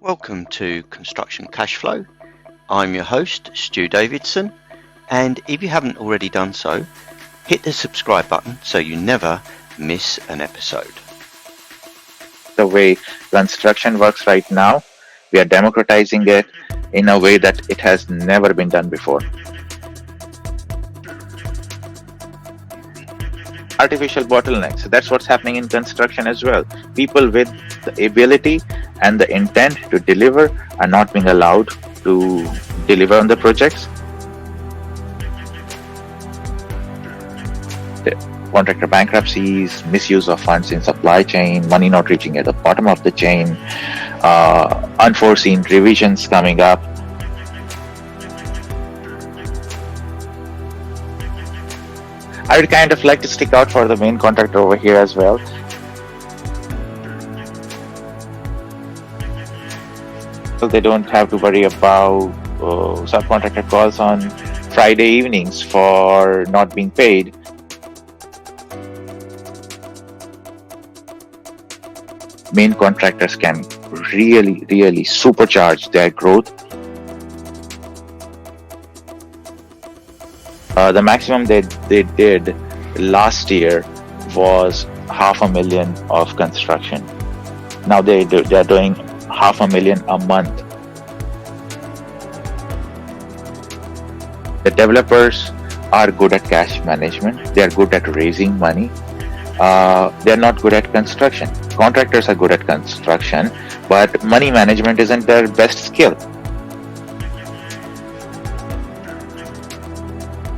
Welcome to Construction Cashflow. I'm your host, Stu Davidson, and if you haven't already done so, hit the subscribe button so you never miss an episode. The way construction works right now, we are democratizing it in a way that it has never been done before. Artificial bottlenecks, that's what's happening in construction as well. People with the ability and the intent to deliver are not being allowed to deliver on the projects. The contractor bankruptcies, misuse of funds in supply chain, money not reaching at the bottom of the chain, unforeseen revisions coming up. I would kind of like to stick out for the main contractor over here as well. So they don't have to worry about subcontractor calls on Friday evenings for not being paid. Main contractors can really supercharge their growth. The maximum they did last year was $500,000 of construction. Now they're doing $500,000 a month. The developers are good at cash management. They are good at raising money. They're not good at construction. Contractors are good at construction, but money management isn't their best skill.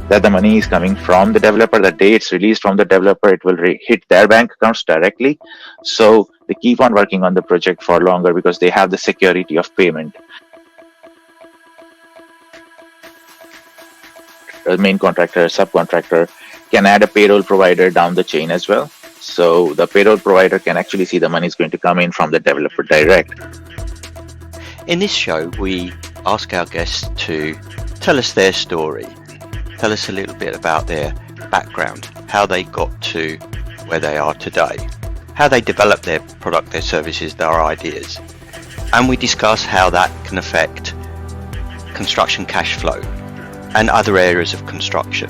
That the money is coming from the developer. The day it's released from the developer, it will hit their bank accounts directly. So they keep on working on the project for longer because they have the security of payment. The main contractor, subcontractor can add a payroll provider down the chain as well. So the payroll provider can actually see the money is going to come in from the developer direct. In this show, we ask our guests to tell us their story. Tell us a little bit about their background, how they got to where they are today, how they develop their product, their services, their ideas. And we discuss how that can affect construction cash flow and other areas of construction.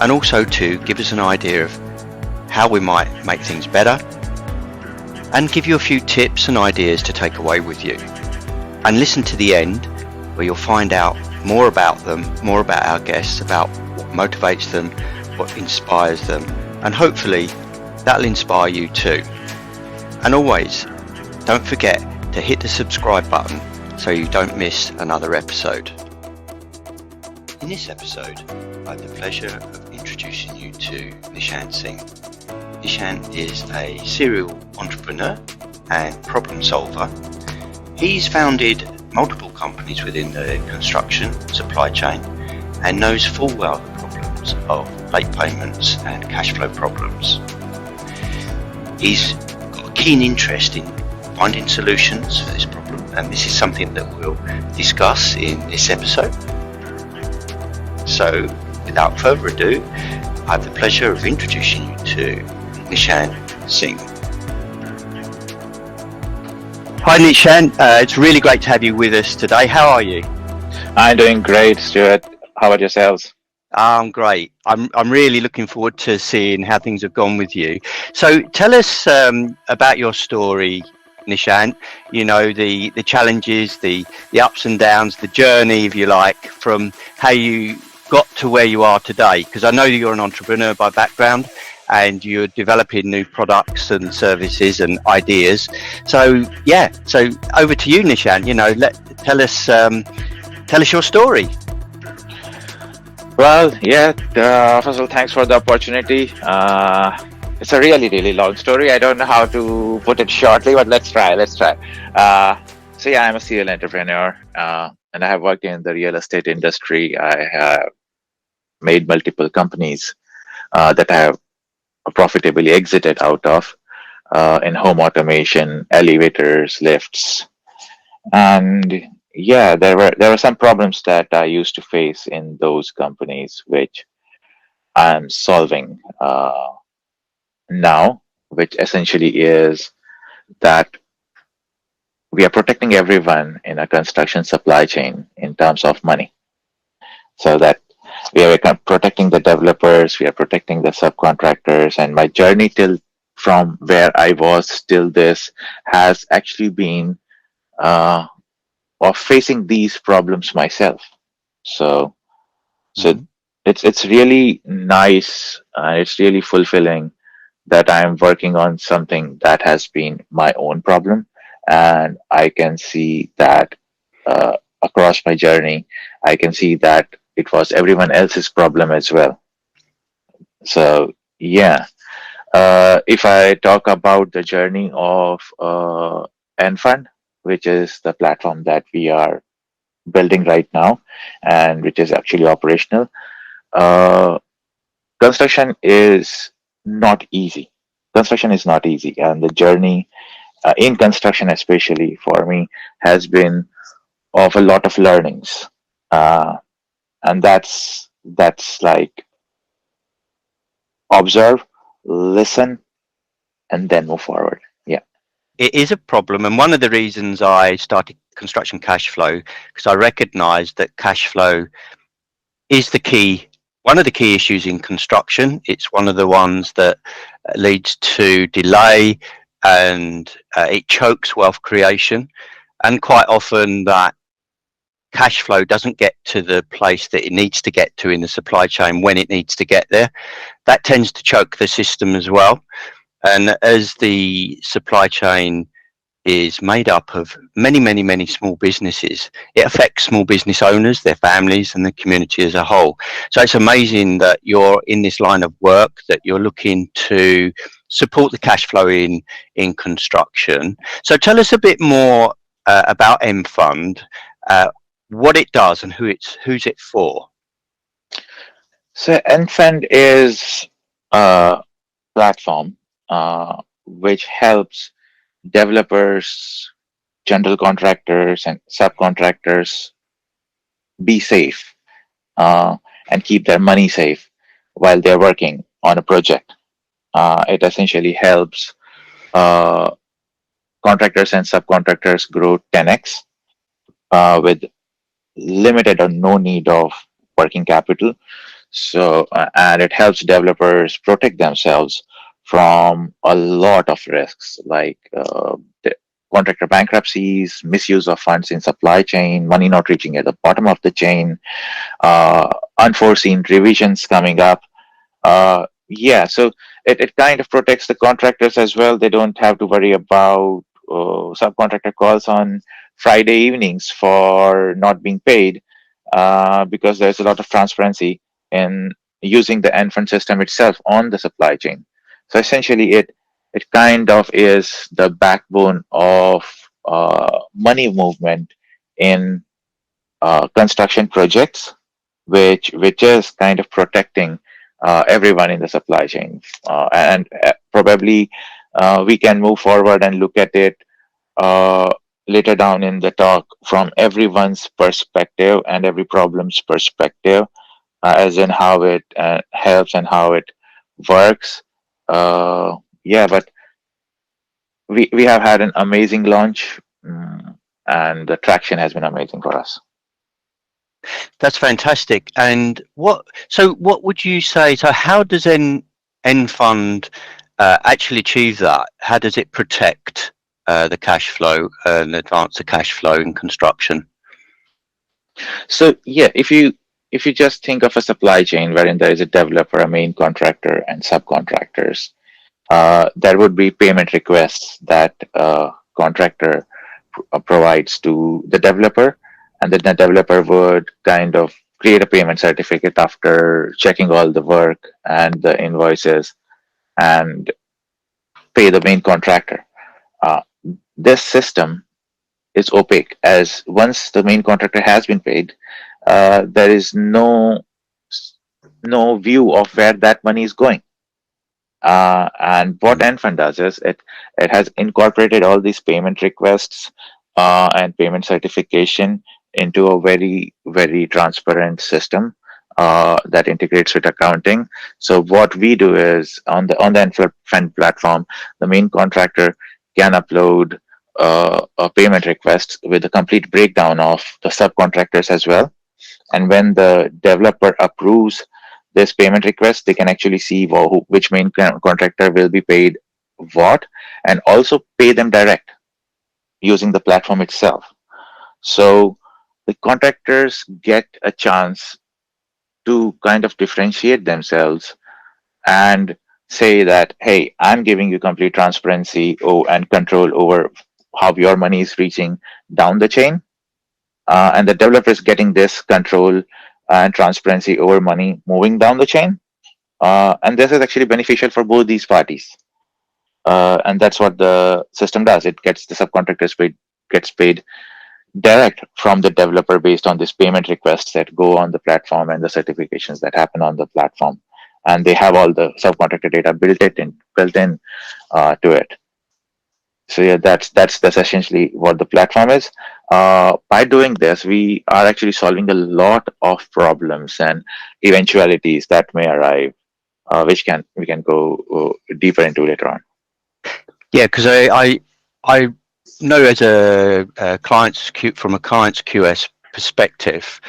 And also to give us an idea of how we might make things better and give you a few tips and ideas to take away with you. And listen to the end where you'll find out more about them, more about our guests, about what motivates them, what inspires them, and hopefully that'll inspire you too. And always, don't forget to hit the subscribe button so you don't miss another episode. In this episode, I have the pleasure of introducing you to Nishant Singh. Nishant is a serial entrepreneur and problem solver. He's founded multiple companies within the construction supply chain and knows full well the problems of late payments and cash flow problems. He's got a keen interest in finding solutions for this problem, and this is something that we'll discuss in this episode. So without further ado, I have the pleasure of introducing you to Nishant Singh. Hi Nishant, it's really great to have you with us today. How are you? I'm doing great, Stuart. How about yourselves? I'm great. I'm really looking forward to seeing how things have gone with you. So tell us about your story, Nishant. You know, the challenges, the ups and downs, the journey, if you like, from how you got to where you are today. Because I know you're an entrepreneur by background, and you're developing new products and services and ideas. So over to you, Nishant. You know, tell us your story. Well, yeah. First of all, thanks for the opportunity. It's a really long story. I don't know how to put it shortly, but let's try. So yeah, I'm a serial entrepreneur, and I have worked in the real estate industry. I have made multiple companies that I have profitably exited out of in home automation, elevators, lifts, and yeah, there were some problems that I used to face in those companies, which I'm solving now, which essentially is that we are protecting everyone in a construction supply chain in terms of money. So that we are protecting the developers, we are protecting the subcontractors, and my journey till from where I was till this has actually been uh, of facing these problems myself. So so Mhm. it's really nice and it's really fulfilling that I am working on something that has been my own problem, and I can see that across my journey, I can see that it was everyone else's problem as well. So yeah, if I talk about the journey of NFund, which is the platform that we are building right now, and which is actually operational, uh, construction is not easy. Construction is not easy, and the journey in construction, especially for me, has been of a lot of learnings, and that's like observe, listen, and then move forward. Yeah. It is a problem, and one of the reasons I started Construction Cashflow, because I recognised that cash flow is the key, one of the key issues in construction. It's one of the ones that leads to delay, and it chokes wealth creation. And quite often that cash flow doesn't get to the place that it needs to get to in the supply chain when it needs to get there. That tends to choke the system as well. And as the supply chain is made up of many, many, many small businesses, it affects small business owners, their families, and the community as a whole. So it's amazing that you're in this line of work, that you're looking to support the cash flow in construction. So tell us a bit more about M Fund, uh, what it does, and who's it for. So NFund is a platform which helps developers, general contractors, and subcontractors be safe uh, and keep their money safe while they're working on a project. It essentially helps uh, contractors and subcontractors grow 10x with limited or no need of working capital. So, and it helps developers protect themselves from a lot of risks like contractor bankruptcies, misuse of funds in supply chain, money not reaching at the bottom of the chain, unforeseen revisions coming up. Yeah, so it kind of protects the contractors as well. They don't have to worry about subcontractor calls on Friday evenings for not being paid because there's a lot of transparency in using the end-fund system itself on the supply chain. So essentially, it kind of is the backbone of money movement in construction projects, which is kind of protecting everyone in the supply chain. And probably we can move forward and look at it uh, later down in the talk from everyone's perspective and every problem's perspective, as in how it helps and how it works. Yeah, but we have had an amazing launch, and the traction has been amazing for us. That's fantastic. And what would you say? So how does N Fund actually achieve that? How does it protect the cash flow and advance the cash flow in construction? So yeah, if you just think of a supply chain wherein there is a developer, a main contractor, and subcontractors, there would be payment requests that contractor provides to the developer, and then the developer would kind of create a payment certificate after checking all the work and the invoices and pay the main contractor. Uh, this system is opaque, as once the main contractor has been paid, there is no view of where that money is going. And what Mm. NFund does is it has incorporated all these payment requests and payment certification into a very transparent system that integrates with accounting. So what we do is on the NFund platform, the main contractor can upload a payment request with a complete breakdown of the subcontractors as well. And when the developer approves this payment request, they can actually see which main contractor will be paid what, and also pay them direct using the platform itself. So the contractors get a chance to kind of differentiate themselves and say that, hey, I'm giving you complete transparency and control over how your money is reaching down the chain. And the developer is getting this control and transparency over money moving down the chain. And this is actually beneficial for both these parties. And that's what the system does. It gets the subcontractors paid, gets paid direct from the developer based on these payment requests that go on the platform and the certifications that happen on the platform. And they have all the subcontractor data built in to it. So yeah, that's essentially what the platform is. By doing this, we are actually solving a lot of problems and eventualities that may arrive, which can we can go deeper into later on. Yeah, because I know as a from a client's QS perspective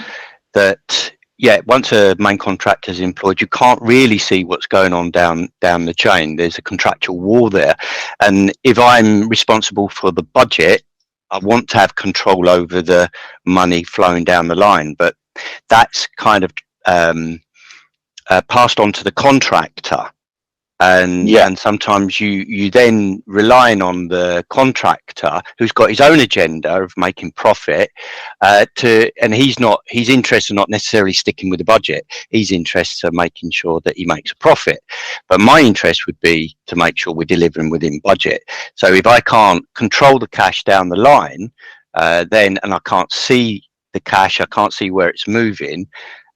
that yeah, once a main contractor is employed, you can't really see what's going on down the chain. There's a contractual war there, and if I'm responsible for the budget, I want to have control over the money flowing down the line. But that's kind of passed on to the contractor. Yeah, And sometimes you then relying on the contractor who's got his own agenda of making profit and he's interested not necessarily sticking with the budget. He's interested in making sure that he makes a profit, but my interest would be to make sure we're delivering within budget. So if I can't control the cash down the line, then and I can't see the cash, I can't see where it's moving,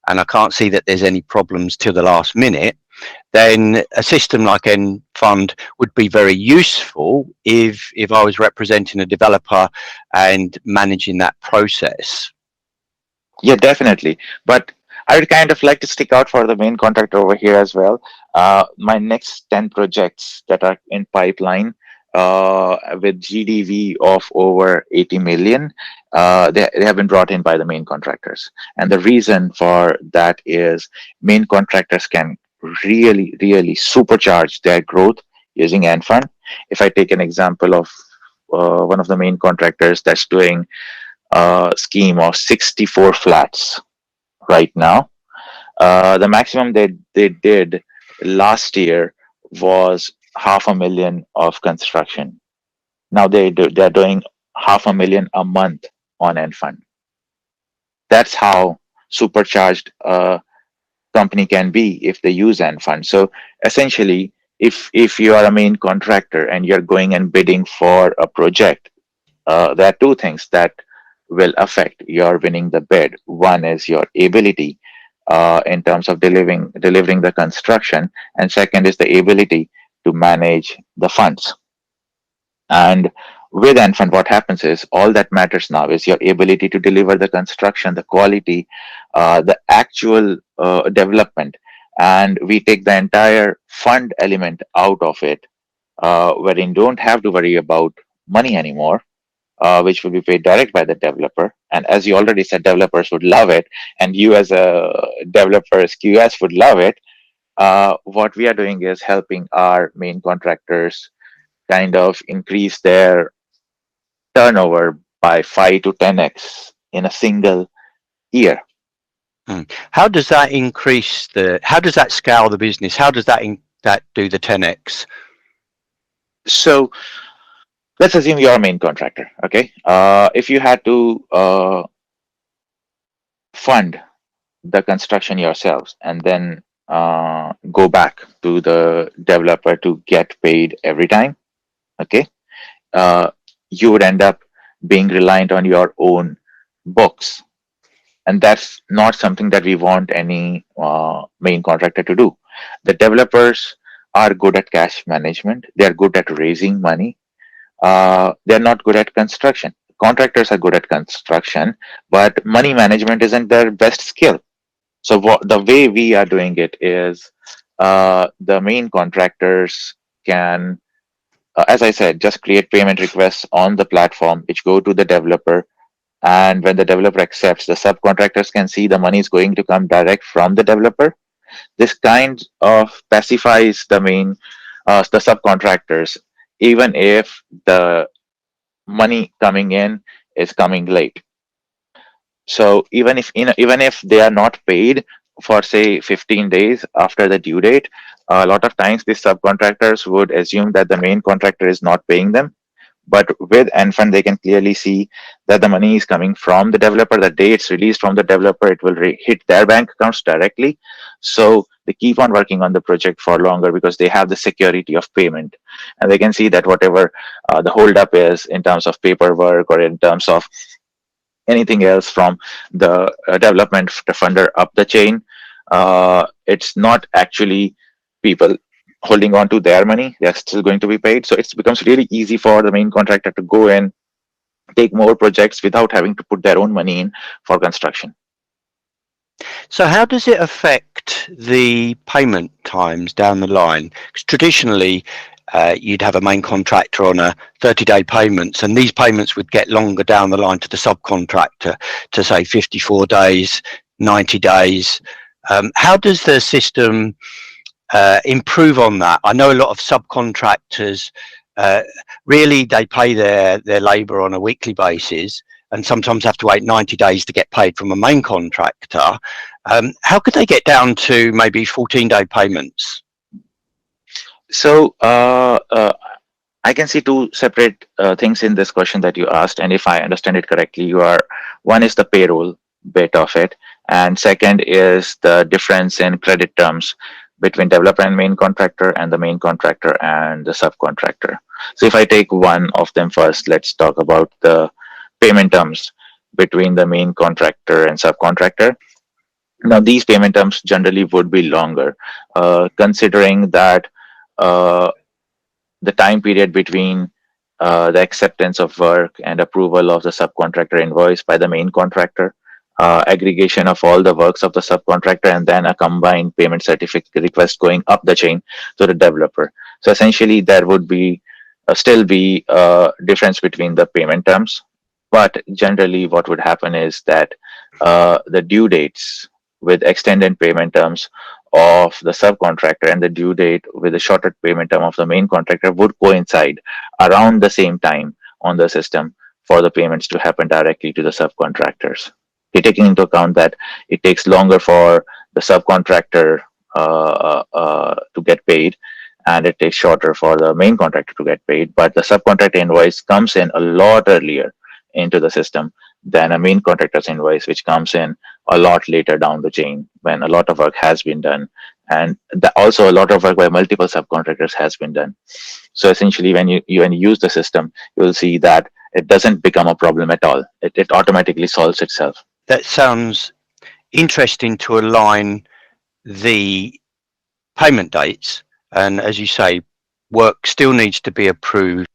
and I can't see that there's any problems till the last minute, then a system like Fund would be very useful if I was representing a developer and managing that process. yeah, definitely. But I would kind of like to stick out for the main contractor over here as well. My next 10 projects that are in pipeline with GDV of over 80 million, they have been brought in by the main contractors. And the reason for that is main contractors can really supercharge their growth using Fund. If I take an example of one of the main contractors that's doing a scheme of 64 flats right now. The maximum they did last year was 500,000 of construction. Now they're doing 500,000 a month on Fund. That's how supercharged a company can be if they use Fund. So essentially, if you are a main contractor and you're going and bidding for a project, there are two things that will affect your winning the bid. One is your ability in terms of delivering the construction, and second is the ability to manage the funds. And with Enfund, what happens is all that matters now is your ability to deliver the construction, the quality, the actual development, and we take the entire fund element out of it, wherein don't have to worry about money anymore, which will be paid direct by the developer. And as you already said, developers would love it, and you as a developer, as QS, would love it. What we are doing is helping our main contractors kind of increase their turnover by 5 to 10x in a single year. How does that how does that scale the business? How does that do the 10x? So let's assume you're a main contractor. Okay. If you had to fund the construction yourselves and then go back to the developer to get paid every time, okay, you would end up being reliant on your own books, and that's not something that we want any main contractor to do. The developers are good at cash management, they're good at raising money, they're not good at construction. Contractors are good at construction, but money management isn't their best skill. So the way we are doing it is the main contractors can as I said, just create payment requests on the platform, which go to the developer. And when the developer accepts, the subcontractors can see the money is going to come direct from the developer. This kind of pacifies the subcontractors, even if the money coming in is coming late. So even if they are not paid for say 15 days after the due date, a lot of times these subcontractors would assume that the main contractor is not paying them. But with Enfund, they can clearly see that the money is coming from the developer. The day it's released from the developer, it will hit their bank accounts directly. So they keep on working on the project for longer because they have the security of payment, and they can see that whatever the holdup is in terms of paperwork or in terms of anything else from the development funder up the chain, it's not actually people holding on to their money. They're still going to be paid. So it becomes really easy for the main contractor to go and take more projects without having to put their own money in for construction. So how does it affect the payment times down the line? Because traditionally, you'd have a main contractor on a 30-day payments, and these payments would get longer down the line to the subcontractor to say 54 days, 90 days. How does the system improve on that? I know a lot of subcontractors really they pay their labour on a weekly basis, and sometimes have to wait 90 days to get paid from a main contractor. How could they get down to maybe 14-day payments? So I can see two separate things in this question that you asked, and if I understand it correctly, one is the payroll bit of it, and second is the difference in credit terms between developer and main contractor, and the main contractor and the subcontractor. So if I take one of them first, let's talk about the payment terms between the main contractor and subcontractor. Now, these payment terms generally would be longer, considering that the time period between the acceptance of work and approval of the subcontractor invoice by the main contractor, aggregation of all the works of the subcontractor, and then a combined payment certificate request going up the chain to the developer. So essentially, there would be still be a difference between the payment terms. But generally, what would happen is that the due dates with extended payment terms of the subcontractor and the due date with the shorter payment term of the main contractor would coincide around the same time on the system for the payments to happen directly to the subcontractors. Taking into account that it takes longer for the subcontractor to get paid, and it takes shorter for the main contractor to get paid, but the subcontractor invoice comes in a lot earlier into the system than a main contractor's invoice, which comes in a lot later down the chain when a lot of work has been done, and also a lot of work by multiple subcontractors has been done. So essentially, when you use the system, you will see that it doesn't become a problem at all. It automatically solves itself. That sounds interesting, to align the payment dates, and as you say, work still needs to be approved,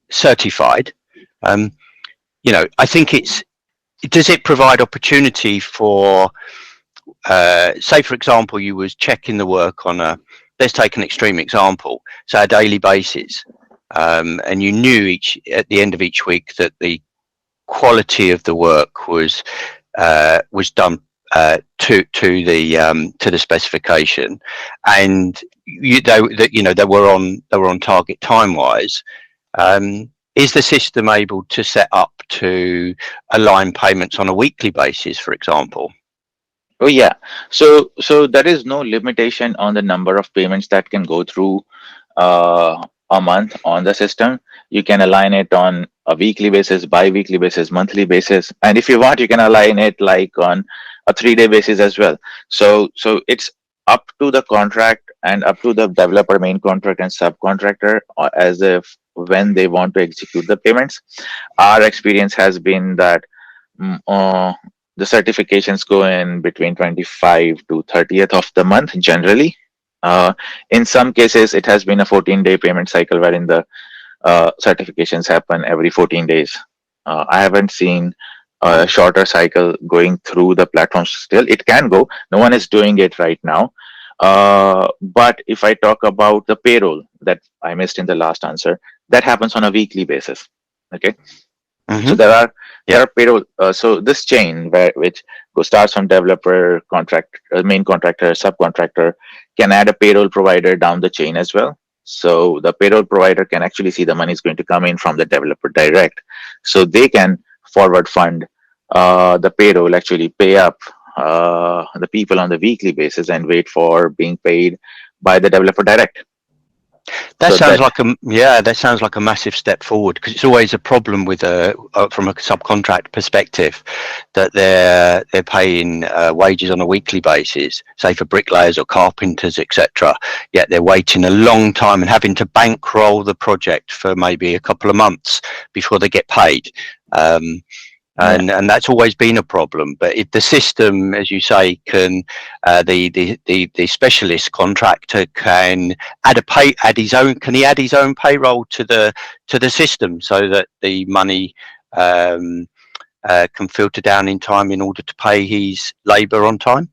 certified. I think does it provide opportunity for, say for example, you was checking the work on let's take an extreme example, say a daily basis, and you knew at the end of each week that the quality of the work was done to the specification, and they were on target time wise. Is the system able to set up to align payments on a weekly basis, for example? Oh yeah. So there is no limitation on the number of payments that can go through a month on the system. You can align it on a weekly basis, bi-weekly basis, monthly basis, and if you want, you can align it like on a 3-day basis as well. So it's up to the contract and up to the developer, main contract, and subcontractor as if when they want to execute the payments. Our experience has been that the certifications go in between 25 to 30th of the month generally. In some cases, it has been a 14-day payment cycle wherein the certifications happen every 14 days. I haven't seen a shorter cycle going through the platforms still. It can go. No one is doing it right now. But if I talk about the payroll that I missed in the last answer, that happens on a weekly basis. Okay, so Hmm. there Yeah. are payroll. So this chain which starts from developer, contract, main contractor, subcontractor, can add a payroll provider down the chain as well. So the payroll provider can actually see the money is going to come in from the developer direct, so they can forward fund the payroll, actually pay up the people on the weekly basis and wait for being paid by the developer direct. That So sounds that like that sounds like a massive step forward, because it's always a problem with from a subcontract perspective, that they're paying wages on a weekly basis, say for bricklayers or carpenters, etc. Yet they're waiting a long time and having to bankroll the project for maybe a couple of months before they get paid. Um, yeah. and that's always been a problem. But if the system, as you say, can the specialist contractor can add his own, can he add his own payroll to the system, so that the money um, can filter down in time in order to pay his labour on time?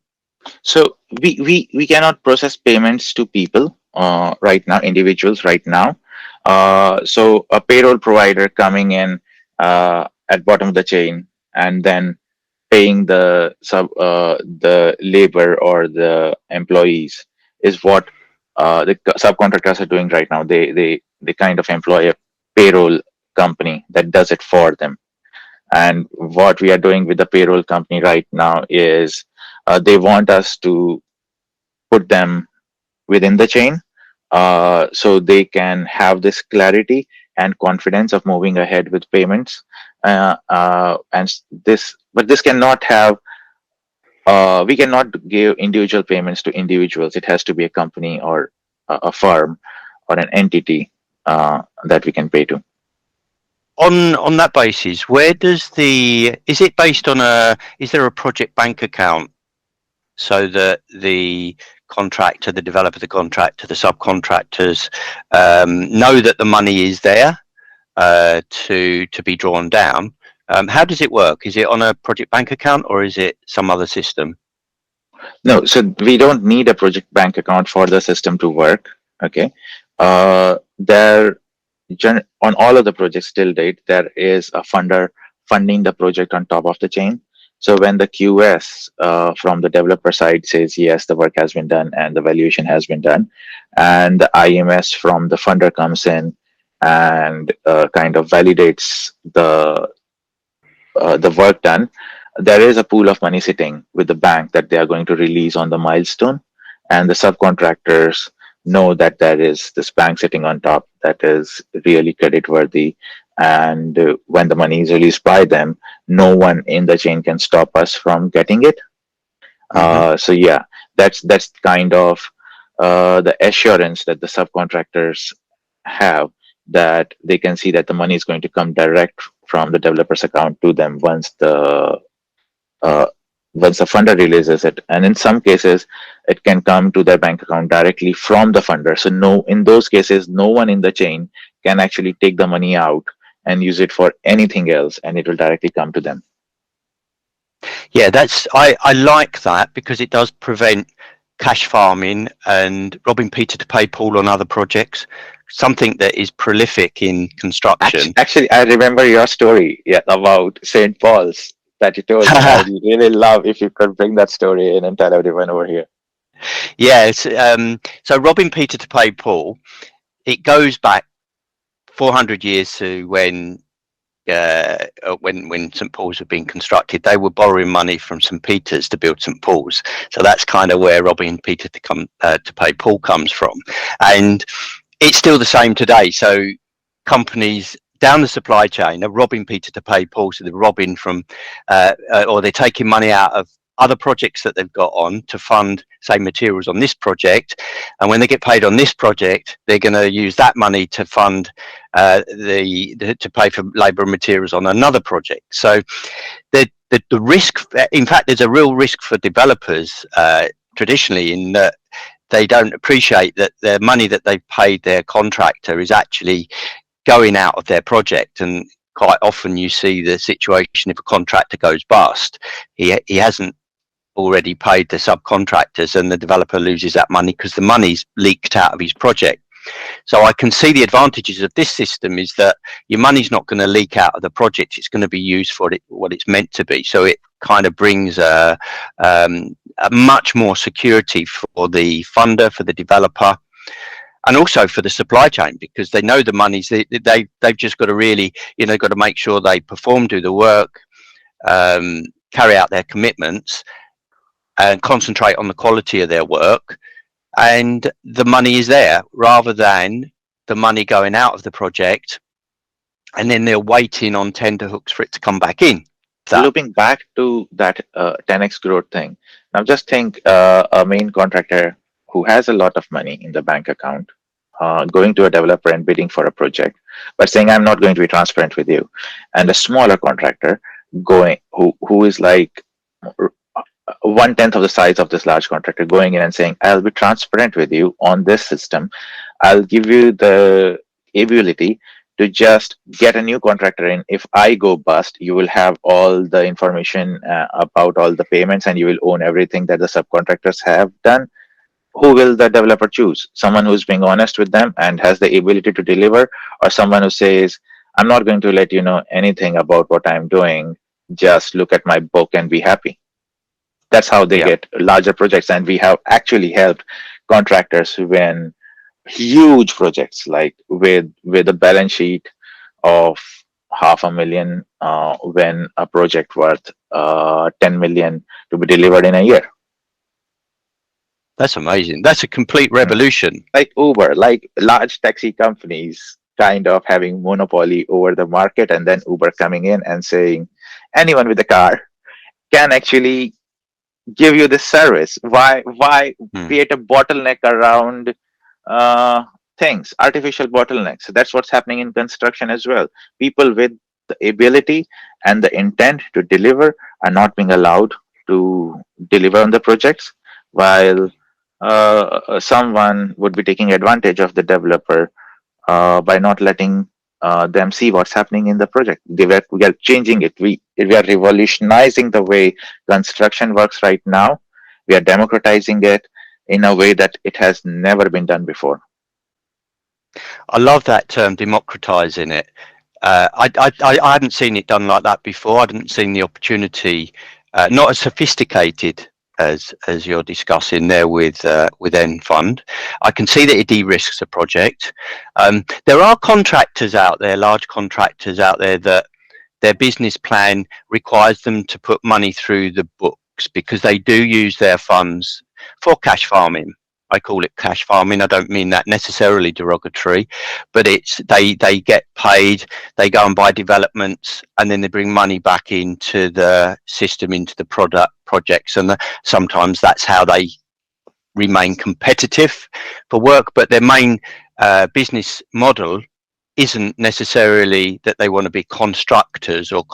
So we cannot process payments to people right now, individuals right now. So a payroll provider coming in at bottom of the chain and then paying the labor or the employees is what the subcontractors are doing right now. They kind of employ a payroll company that does it for them. And what we are doing with the payroll company right now is they want us to put them within the chain, so they can have this clarity and confidence of moving ahead with payments. But this cannot have, we cannot give individual payments to individuals. It has to be a company or a firm or an entity that we can pay to. On that basis, where does is it based on is there a project bank account, so that the contractor, the developer, the contractor, the subcontractors know that the money is there to be drawn down? How does it work? Is it on a project bank account, or is it some other system? No, so we don't need a project bank account for the system to work. Okay. There on all of the projects till date, there is a funder funding the project on top of the chain. So when the QS from the developer side says yes, the work has been done and the valuation has been done, and the IMS from the funder comes in and kind of validates the work done, there is a pool of money sitting with the bank that they are going to release on the milestone, and the subcontractors know that there is this bank sitting on top that is really credit worthy. And when the money is released by them, no one in the chain can stop us from getting it. Hmm. So yeah, that's kind of the assurance that the subcontractors have, that they can see that the money is going to come direct from the developer's account to them uh, once the funder releases it. And in some cases, it can come to their bank account directly from the funder. So no, in those cases, no one in the chain can actually take the money out and use it for anything else, and it will directly come to them. Yeah, I like that, because it does prevent cash farming and robbing Peter to pay Paul on other projects, something that is prolific in construction. Actually, I remember your story, yeah, about St. Paul's that you told me. I'd really love if you could bring that story in and tell everyone over here. Yes. So robbing Peter to pay Paul, it goes back 400 years to when St Paul's were being constructed. They were borrowing money from St Peter's to build St Paul's. So that's kind of where robbing Peter to pay Paul comes from, and it's still the same today. So companies down the supply chain are robbing Peter to pay Paul. So they're robbing from, or they're taking money out of other projects that they've got on to fund, say, materials on this project. And when they get paid on this project, they're going to use that money to fund to pay for labour and materials on another project. So the risk, in fact, there's a real risk for developers traditionally, in that they don't appreciate that the money that they've paid their contractor is actually going out of their project. And quite often you see the situation, if a contractor goes bust, he hasn't already paid the subcontractors, and the developer loses that money because the money's leaked out of his project. So I can see the advantages of this system is that your money's not going to leak out of the project. It's going to be used for what it's meant to be. So it kind of brings a much more security for the funder, for the developer, and also for the supply chain, because they know the money's they've just got to really, got to make sure they perform, do the work, carry out their commitments, and concentrate on the quality of their work, and the money is there, rather than the money going out of the project and then they're waiting on tender hooks for it to come back in. Looping back to that 10x growth thing, now just think a main contractor who has a lot of money in the bank account going to a developer and bidding for a project, but saying, I'm not going to be transparent with you. And a smaller contractor going who is like 1/10 of the size of this large contractor going in and saying, I'll be transparent with you on this system. I'll give you the ability to just get a new contractor in. If I go bust, you will have all the information about all the payments, and you will own everything that the subcontractors have done. Who will the developer choose? Someone who's being honest with them and has the ability to deliver, or someone who says, I'm not going to let you know anything about what I'm doing. Just look at my book and be happy. That's how they get larger projects. And we have actually helped contractors win huge projects, like with a balance sheet of $500,000 when a project worth 10 million to be delivered in a year. That's amazing. That's a complete revolution. Like Uber, like large taxi companies kind of having monopoly over the market, and then Uber coming in and saying anyone with a car can actually give you this service. Why create a bottleneck around things, artificial bottlenecks? So that's what's happening in construction as well. People with the ability and the intent to deliver are not being allowed to deliver on the projects, while someone would be taking advantage of the developer by not letting them see what's happening in the project. We are changing it. We are revolutionizing the way construction works right now. We are democratizing it in a way that it has never been done before. I love that term, democratizing it. I hadn't seen it done like that before. I hadn't seen the opportunity, not as sophisticated as you're discussing there with N Fund. I can see that it de-risks a project. There are contractors out there, large contractors out there, that their business plan requires them to put money through the books because they do use their funds for cash farming. I call it cash farming. I don't mean that necessarily derogatory, but it's they get paid, they go and buy developments, and then they bring money back into the system, into the projects, and sometimes that's how they remain competitive for work. But their main business model isn't necessarily that they want to be constructors or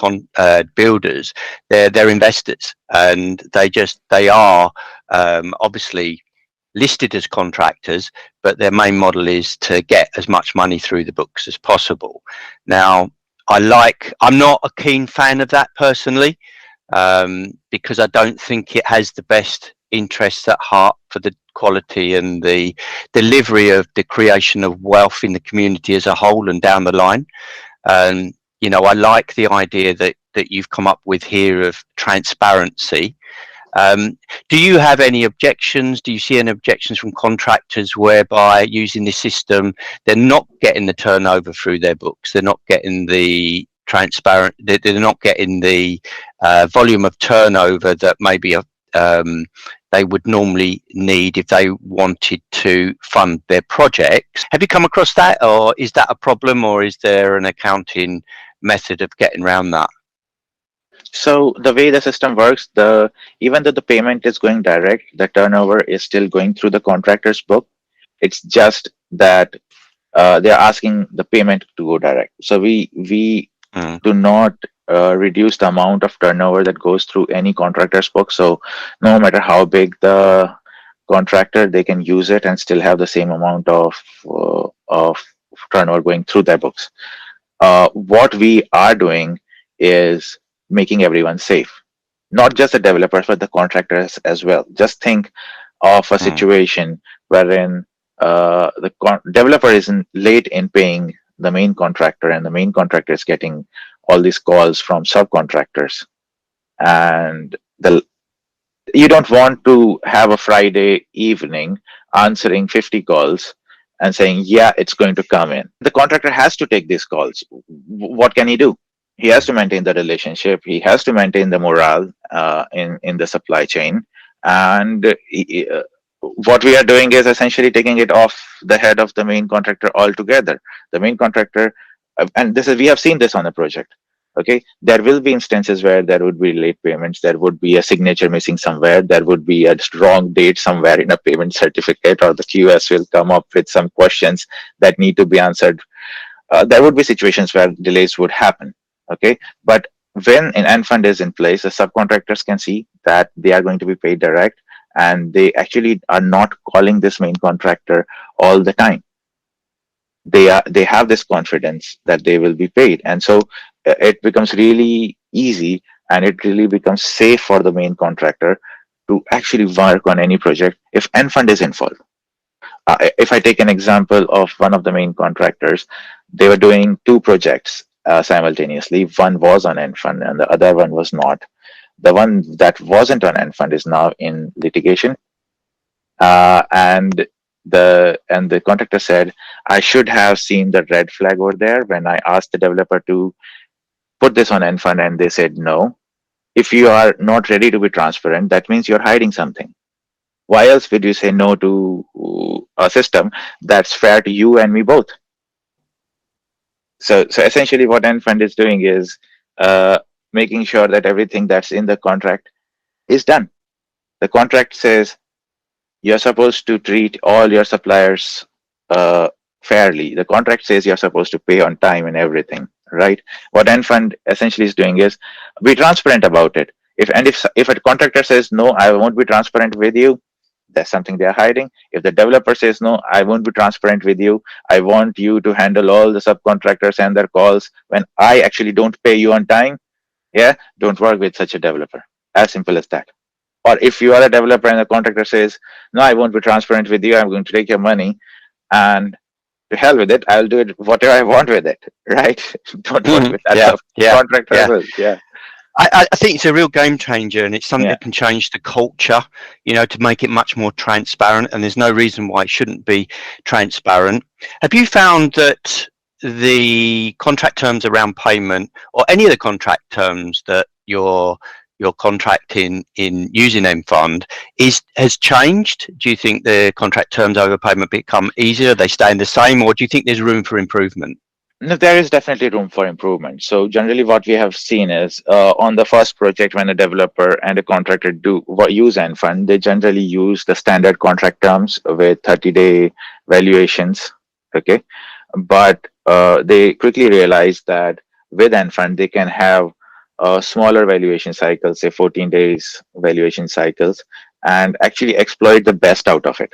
builders. They're investors, and they are obviously listed as contractors, but their main model is to get as much money through the books as possible. Now, I'm not a keen fan of that personally, because I don't think it has the best interests at heart for the quality and the delivery of the creation of wealth in the community as a whole and down the line. I like the idea that you've come up with here of transparency. Do you have any objections? Do you see any objections from contractors whereby using this system, they're not getting the turnover through their books, they're not getting the they're not getting the volume of turnover that maybe they would normally need if they wanted to fund their projects? Have you come across that, or is that a problem, or is there an accounting method of getting around that? So the way the system works, even though the payment is going direct, the turnover is still going through the contractor's book. It's just that they're asking the payment to go direct. So we do not reduce the amount of turnover that goes through any contractor's book. So no matter how big the contractor, they can use it and still have the same amount of turnover going through their books. What we are doing is making everyone safe. not just the developers, but the contractors as well. Just think of a Mm. situation wherein developer is late in paying the main contractor, and the main contractor is getting all these calls from subcontractors. And you don't want to have a Friday evening answering 50 calls and saying, yeah, it's going to come in. The contractor has to take these calls. What can he do? He has to maintain the relationship. He has to maintain the morale in the supply chain. And what we are doing is essentially taking it off the head of the main contractor altogether. The main contractor, and this is, we have seen this on a project. Okay, there will be instances where there would be late payments, there would be a signature missing somewhere, there would be a wrong date somewhere in a payment certificate, or the QS will come up with some questions that need to be answered. There would be situations where delays would happen. Okay, but when an end fund is in place, the subcontractors can see that they are going to be paid direct, and they actually are not calling this main contractor all the time. They have this confidence that they will be paid, and so it becomes really easy, and it really becomes safe for the main contractor to actually work on any project if end fund is involved. If I take an example of one of the main contractors, they were doing two projects simultaneously. One was on end fund and the other one was not. The one that wasn't on end fund is now in litigation, and the contractor said, I should have seen the red flag over there when I asked the developer to put this on end fund, and they said no. If you are not ready to be transparent, that means you're hiding something. Why else would you say no to a system that's fair to you and me both? So essentially what end fund is doing is making sure that everything that's in the contract is done. The contract says you're supposed to treat all your suppliers fairly. The contract says you're supposed to pay on time and everything, right? What end fund essentially is doing is be transparent about it. If a contractor says no, I won't be transparent with you, that's something they're hiding. If the developer says no, I won't be transparent with you, I want you to handle all the subcontractors and their calls when I actually don't pay you on time, yeah, don't work with such a developer. As simple as that. Or if you are a developer and the contractor says, no, I won't be transparent with you, I'm going to take your money, and to hell with it, I'll do it whatever I want with it, right? Don't work with that contractor as well. Yeah. I think it's a real game changer, and it's something Yeah. that can change the culture, to make it much more transparent, and there's no reason why it shouldn't be transparent. Have you found that the contract terms around payment, or any of the contract terms that you're contracting in using mFund has changed? Do you think the contract terms over payment become easier? Are they staying the same, or do you think there's room for improvement? No, there is definitely room for improvement. So generally what we have seen is on the first project, when a developer and a contractor use mFund, they generally use the standard contract terms with 30-day valuations. Okay. But they quickly realize that with mFund, they can have smaller valuation cycles, say 14 days valuation cycles, and actually exploit the best out of it.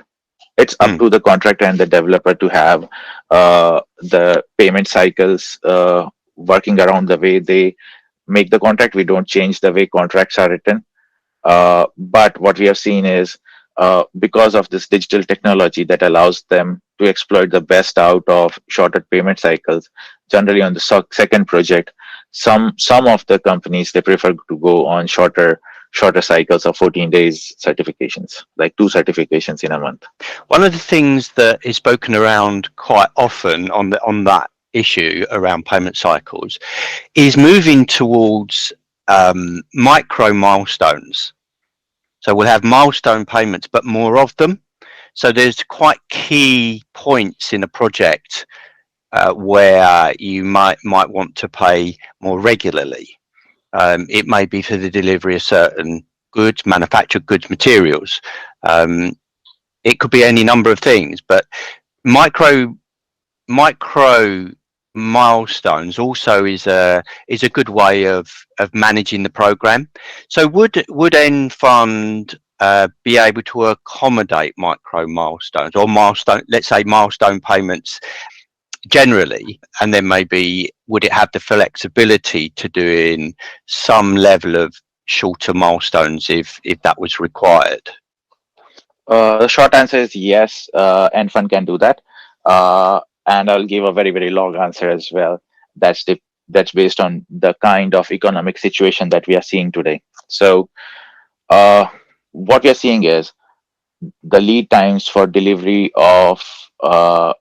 It's up to the contractor and the developer to have the payment cycles working around the way they make the contract. We don't change the way contracts are written. But what we have seen is because of this digital technology that allows them to exploit the best out of shorter payment cycles, generally on the second project, some of the companies, they prefer to go on shorter cycles of 14 days certifications, like 2 certifications in a month. One of the things that is spoken around quite often on that issue around payment cycles is moving towards micro milestones. So we'll have milestone payments, but more of them. So there's quite key points in a project where you might want to pay more regularly. It may be for the delivery of certain goods, manufactured goods, materials. It could be any number of things, but micro milestones also is a good way of managing the program. So would mFund be able to accommodate micro milestones or let's say milestone payments generally, and then maybe would it have the flexibility to do in some level of shorter milestones if that was required? The short answer is yes, Enfund can do that. And I'll give a very, very long answer as well. That's the that's based on the kind of economic situation that we are seeing today. So, uh, what we are seeing is the lead times for delivery of uh,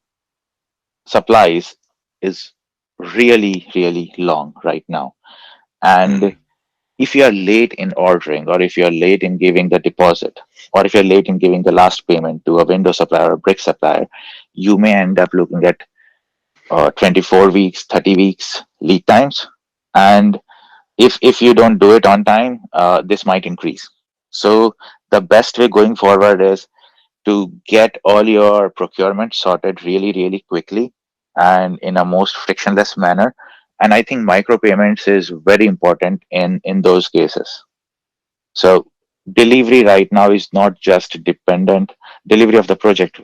supplies is really, really long right now. And if you are late in ordering, or if you are late in giving the deposit, or if you're late in giving the last payment to a window supplier or a brick supplier, you may end up looking at 24 weeks, 30 weeks lead times. And if you don't do it on time, this might increase. So the best way going forward is to get all your procurement sorted really, really quickly and in a most frictionless manner. And I think micropayments is very important in those cases. So delivery right now is not just dependent, delivery of the project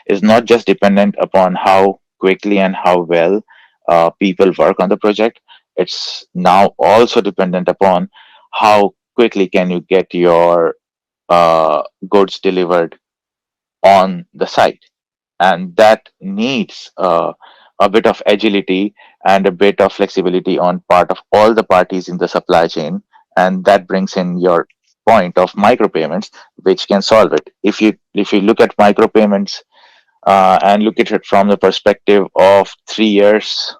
is not just dependent upon how quickly and how well people work on the project. It's now also dependent upon how quickly can you get your goods delivered on the site. And that needs a bit of agility and a bit of flexibility on part of all the parties in the supply chain. And that brings in your point of micropayments, which can solve it. If you look at micropayments and look at it from the perspective of 3 years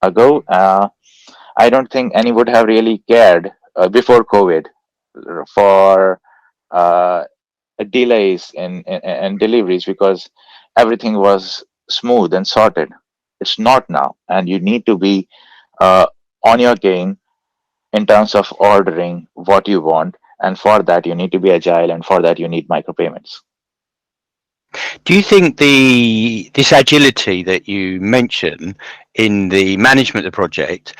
ago, I don't think any would have really cared before COVID for uh, delays in deliveries, because everything was smooth and sorted. It's not now, and you need to be uh, on your game in terms of ordering what you want, and for that you need to be agile, and for that you need micropayments. Do you think this agility that you mention in the management of the project,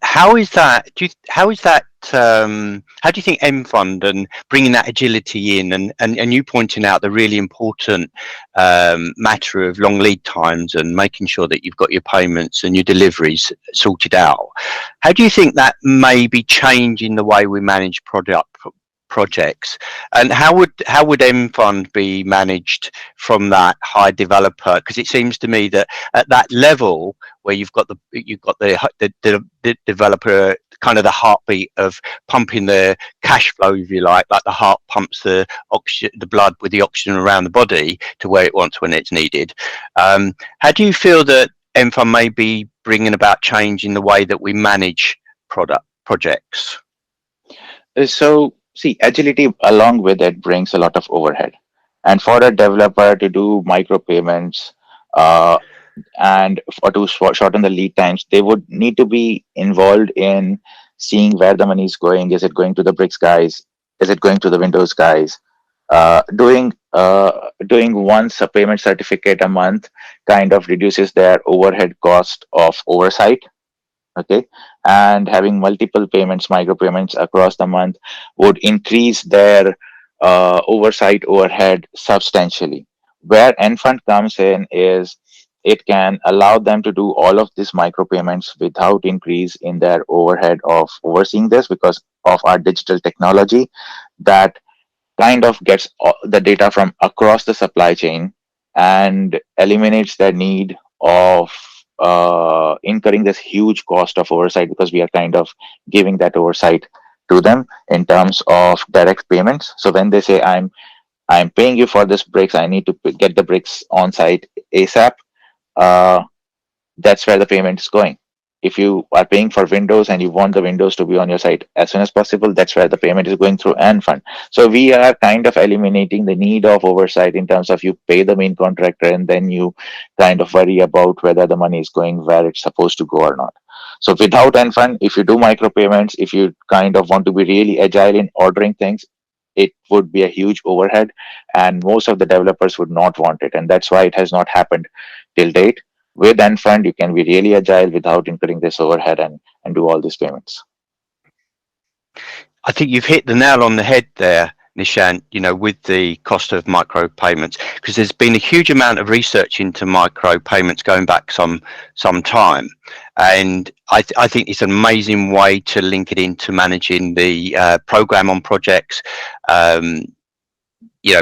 how is that? How do you think M Fund and bringing that agility in, and you pointing out the really important matter of long lead times and making sure that you've got your payments and your deliveries sorted out? How do you think that may be changing the way we manage projects, and how would M Fund be managed from that high developer? Because it seems to me that at that level where the developer, kind of the heartbeat of pumping the cash flow, if you like the heart pumps the oxygen, the blood with the oxygen around the body to where it wants when it's needed. How do you feel that M Fund may be bringing about change in the way that we manage projects? So, see, agility along with it brings a lot of overhead. And for a developer to do micropayments uh, and for to shorten the lead times, they would need to be involved in seeing where the money is going. Is it going to the bricks guys? Is it going to the windows guys? Doing once a payment certificate a month kind of reduces their overhead cost of oversight. Okay, and having multiple payments, micropayments across the month would increase their oversight overhead substantially. Where Enfund comes in is it can allow them to do all of these micropayments without increase in their overhead of overseeing this, because of our digital technology that kind of gets the data from across the supply chain and eliminates the need of incurring this huge cost of oversight, because we are kind of giving that oversight to them in terms of direct payments. So when they say I'm paying you for this bricks, I need to get the bricks on site ASAP. Uh, that's where the payment is going. If you are paying for windows and you want the windows to be on your site as soon as possible, that's where the payment is going through Enfund. So we are kind of eliminating the need of oversight in terms of you pay the main contractor and then you kind of worry about whether the money is going where it's supposed to go or not. So without Enfund, if you do micropayments, if you kind of want to be really agile in ordering things, it would be a huge overhead, and most of the developers would not want it, and that's why it has not happened till date. With Enfund, you can be really agile without incurring this overhead and do all these payments. I think you've hit the nail on the head there, Nishant, with the cost of micropayments, because there's been a huge amount of research into micropayments going back some time, and I think it's an amazing way to link it into managing the program on projects, um,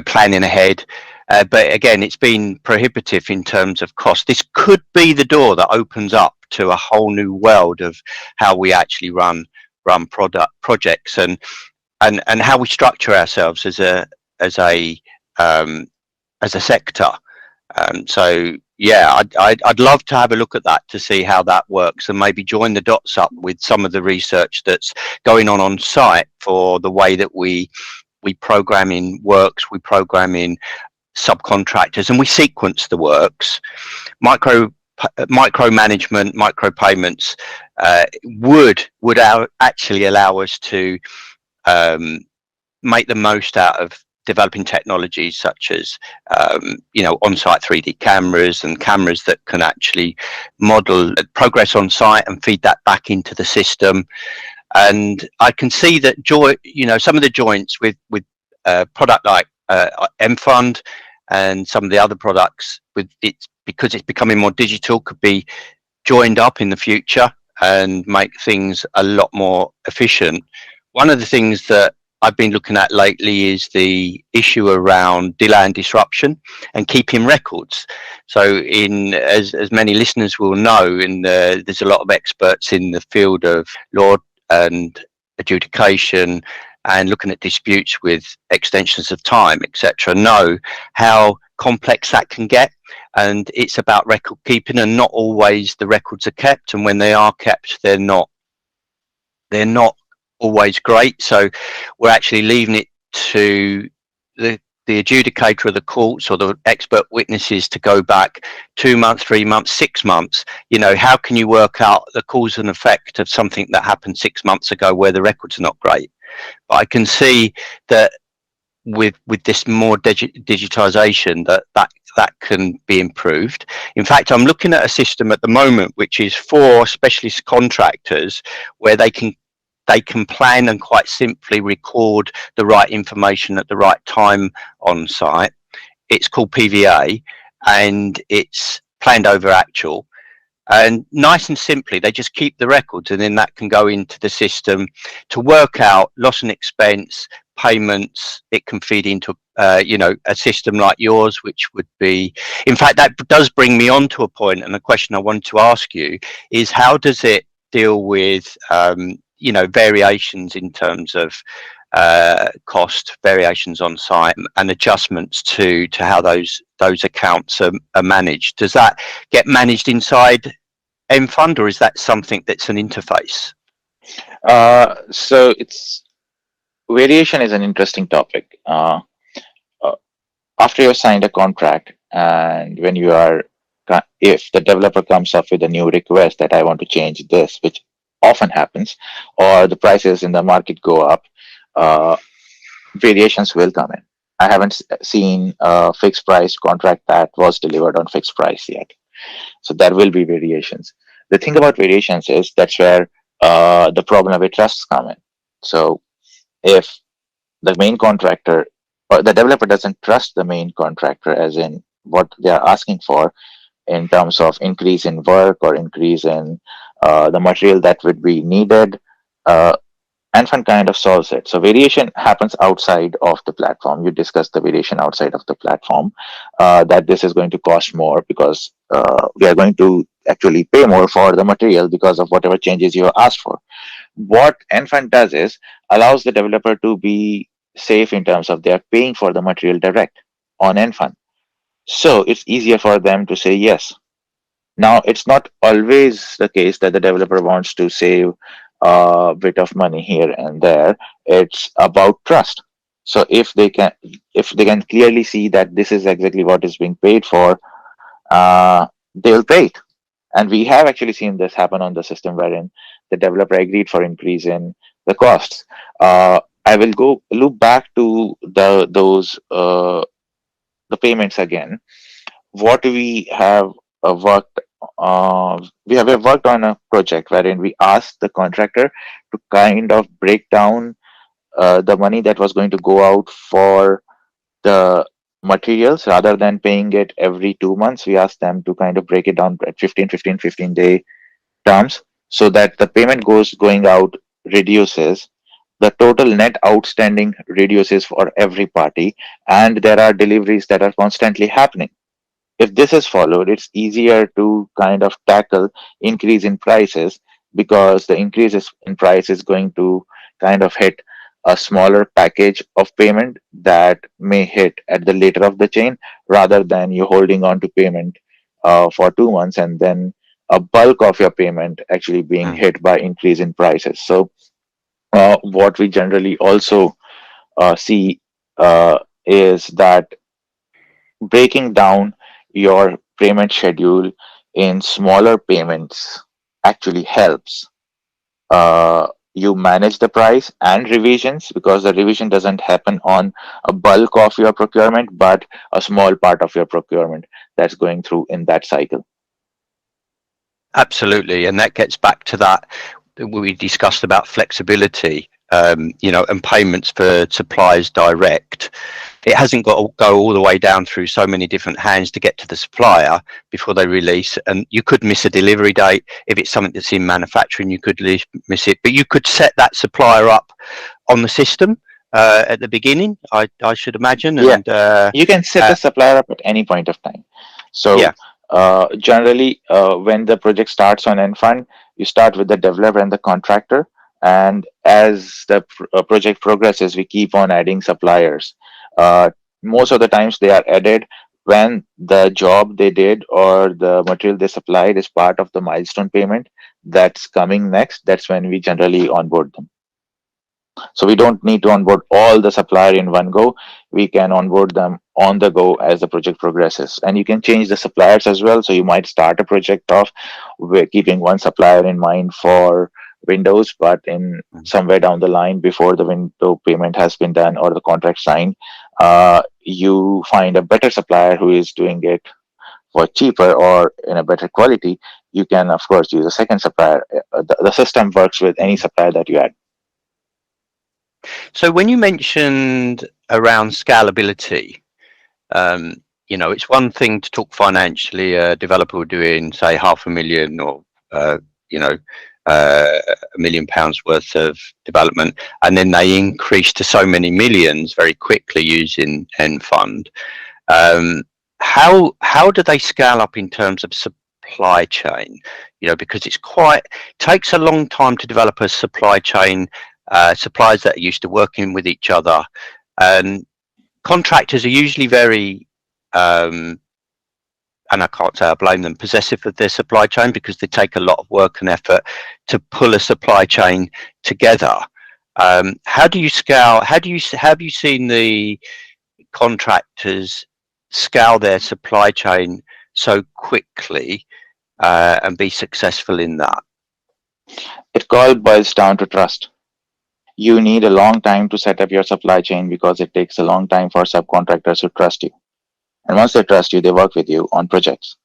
planning ahead. But again, it's been prohibitive in terms of cost. This could be the door that opens up to a whole new world of how we actually run projects, and how we structure ourselves as a um, as a sector. So yeah, I'd love to have a look at that to see how that works, and maybe join the dots up with some of the research that's going on site for the way that we program in works, we program in subcontractors, and we sequence the works. Micromanagement, micropayments would actually allow us to make the most out of developing technologies such as on-site 3D cameras, and cameras that can actually model progress on site and feed that back into the system. And I can see that some of the joints with product like mFund and some of the other products, because it's becoming more digital, could be joined up in the future and make things a lot more efficient. One of the things that I've been looking at lately is the issue around delay and disruption and keeping records. So, as many listeners will know, there's a lot of experts in the field of law and adjudication, and looking at disputes with extensions of time, etc., know how complex that can get. And it's about record keeping, and not always the records are kept, and when they are kept, they're not always great. So we're actually leaving it to the adjudicator of the courts or the expert witnesses to go back 2 months, 3 months, 6 months. How can you work out the cause and effect of something that happened 6 months ago where the records are not great? But I can see that with this more digitization, that can be improved. In fact, I'm looking at a system at the moment which is for specialist contractors, where they can plan and quite simply record the right information at the right time on site. It's called PVA, and it's planned over actual. And nice and simply, they just keep the records, and then that can go into the system to work out loss and expense, payments. It can feed into a system like yours, which would be, in fact, that does bring me on to a point, and a question I wanted to ask you is, how does it deal with variations in terms of cost, variations on site, and adjustments to how those accounts are managed? Does that get managed inside mFund, or is that something that's an interface? So variation is an interesting topic. After you've signed a contract, and if the developer comes up with a new request that I want to change this, which often happens, or the prices in the market go up, variations will come in. I haven't seen a fixed price contract that was delivered on fixed price yet. So there will be variations. The thing about variations is that's where the problem with trusts come in. So if the main contractor or the developer doesn't trust the main contractor, as in what they are asking for in terms of increase in work or increase in the material that would be needed, mFund kind of solves it. So variation happens outside of the platform. You discuss the variation outside of the platform, that this is going to cost more because we are going to actually pay more for the material because of whatever changes you asked for. What mFund does is allows the developer to be safe in terms of they are paying for the material direct on mFund. So it's easier for them to say yes. Now, it's not always the case that the developer wants to save a bit of money here and there. It's about trust. So if they can clearly see that this is exactly what is being paid for, they'll pay it. And we have actually seen this happen on the system wherein the developer agreed for increase in the costs. I will go loop back to the payments again. What we have worked we have worked on a project wherein we asked the contractor to kind of break down the money that was going to go out for the materials, rather than paying it every 2 months, we asked them to kind of break it down at 15 day terms, so that the payment goes going out reduces, the total net outstanding reduces for every party, and there are deliveries that are constantly happening. If this is followed, it's easier to kind of tackle increase in prices, because the increases in price is going to kind of hit a smaller package of payment that may hit at the later of the chain, rather than you holding on to payment for 2 months and then a bulk of your payment actually being Mm. hit by increase in prices. So what we generally also see is that breaking down your payment schedule in smaller payments actually helps you manage the price and revisions, because the revision doesn't happen on a bulk of your procurement but a small part of your procurement that's going through in that cycle. Absolutely, and that gets back to that we discussed about flexibility, and payments for suppliers direct. It hasn't got to go all the way down through so many different hands to get to the supplier before they release, and you could miss a delivery date. If it's something that's in manufacturing, you could miss it, but you could set that supplier up on the system at the beginning, I should imagine, Yeah, and you can set the supplier up at any point of time. So yeah. generally, when the project starts on end fund, you start with the developer and the contractor, and as the project progresses, we keep on adding suppliers. Most of the times, they are added when the job they did or the material they supplied is part of the milestone payment that's coming next. That's when we generally onboard them. So we don't need to onboard all the supplier in one go. We can onboard them on the go as the project progresses. And you can change the suppliers as well. So you might start a project off with keeping one supplier in mind for Windows, but in somewhere down the line before the window payment has been done or the contract signed, you find a better supplier who is doing it for cheaper or in a better quality. You can, of course, use a second supplier. The system works with any supplier that you add. So when you mentioned around scalability, it's one thing to talk financially. A developer doing, say, 500,000 or you know £1 million worth of development, and then they increase to so many millions very quickly using end fund. How do they scale up in terms of supply chain? Because takes a long time to develop a supply chain. Suppliers that are used to working with each other, and contractors are usually very, and I can't say I blame them, possessive of their supply chain, because they take a lot of work and effort to pull a supply chain together. How do you scale? Have you seen the contractors scale their supply chain so quickly and be successful in that? It all boils down to trust. You need a long time to set up your supply chain because it takes a long time for subcontractors to trust you. And once they trust you, they work with you on projects.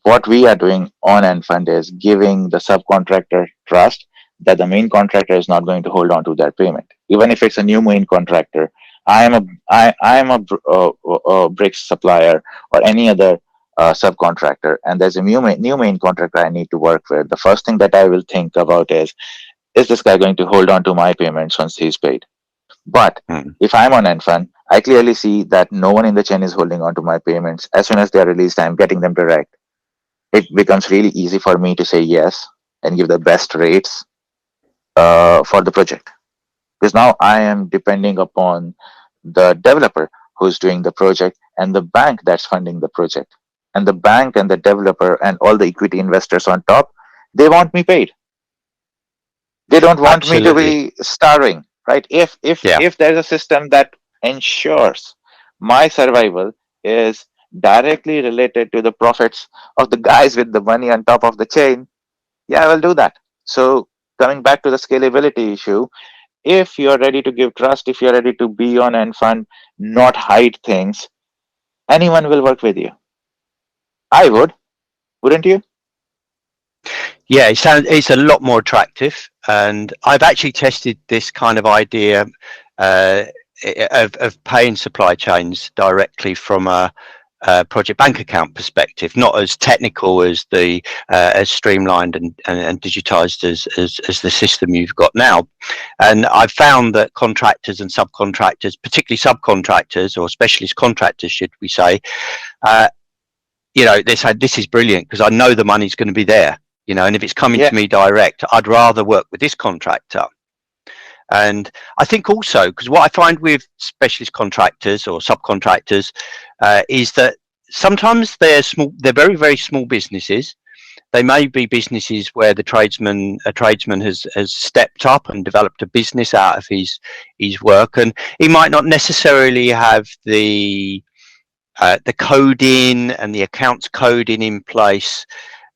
What we are doing on Enfund is giving the subcontractor trust that the main contractor is not going to hold on to that payment. Even if it's a new main contractor, I am a bricks supplier or any other subcontractor, and there's a new main contractor I need to work with. The first thing that I will think about is this guy going to hold on to my payments once he's paid? But Hmm. if I'm on Enfund, I clearly see that no one in the chain is holding on to my payments. As soon as they are released, I'm getting them direct. It becomes really easy for me to say yes and give the best rates for the project. Because now I am depending upon the developer who's doing the project and the bank that's funding the project. And the bank and the developer and all the equity investors on top, they want me paid. They don't want me to Absolutely. be starving, right? Yeah. If there's a system that ensures my survival is directly related to the profits of the guys with the money on top of the chain, yeah, I will do that. So coming back to the scalability issue, if you're ready to give trust, if you're ready to be on and fund, not hide things, anyone will work with you. I would, wouldn't you? Yeah, it's a lot more attractive, and I've actually tested this kind of idea uh, of paying supply chains directly from a project bank account perspective, not as technical as the as streamlined and digitized as the system you've got now. And I've found that contractors and subcontractors, particularly subcontractors or specialist contractors, should we say, uh, they say this is brilliant because I know the money's going to be there. And if it's coming Yeah, to me direct, I'd rather work with this contractor. And I think also, because what I find with specialist contractors or subcontractors is that sometimes they're small, they're very, very small businesses. They may be businesses where a tradesman has stepped up and developed a business out of his work, and he might not necessarily have the coding and the accounts coding in place,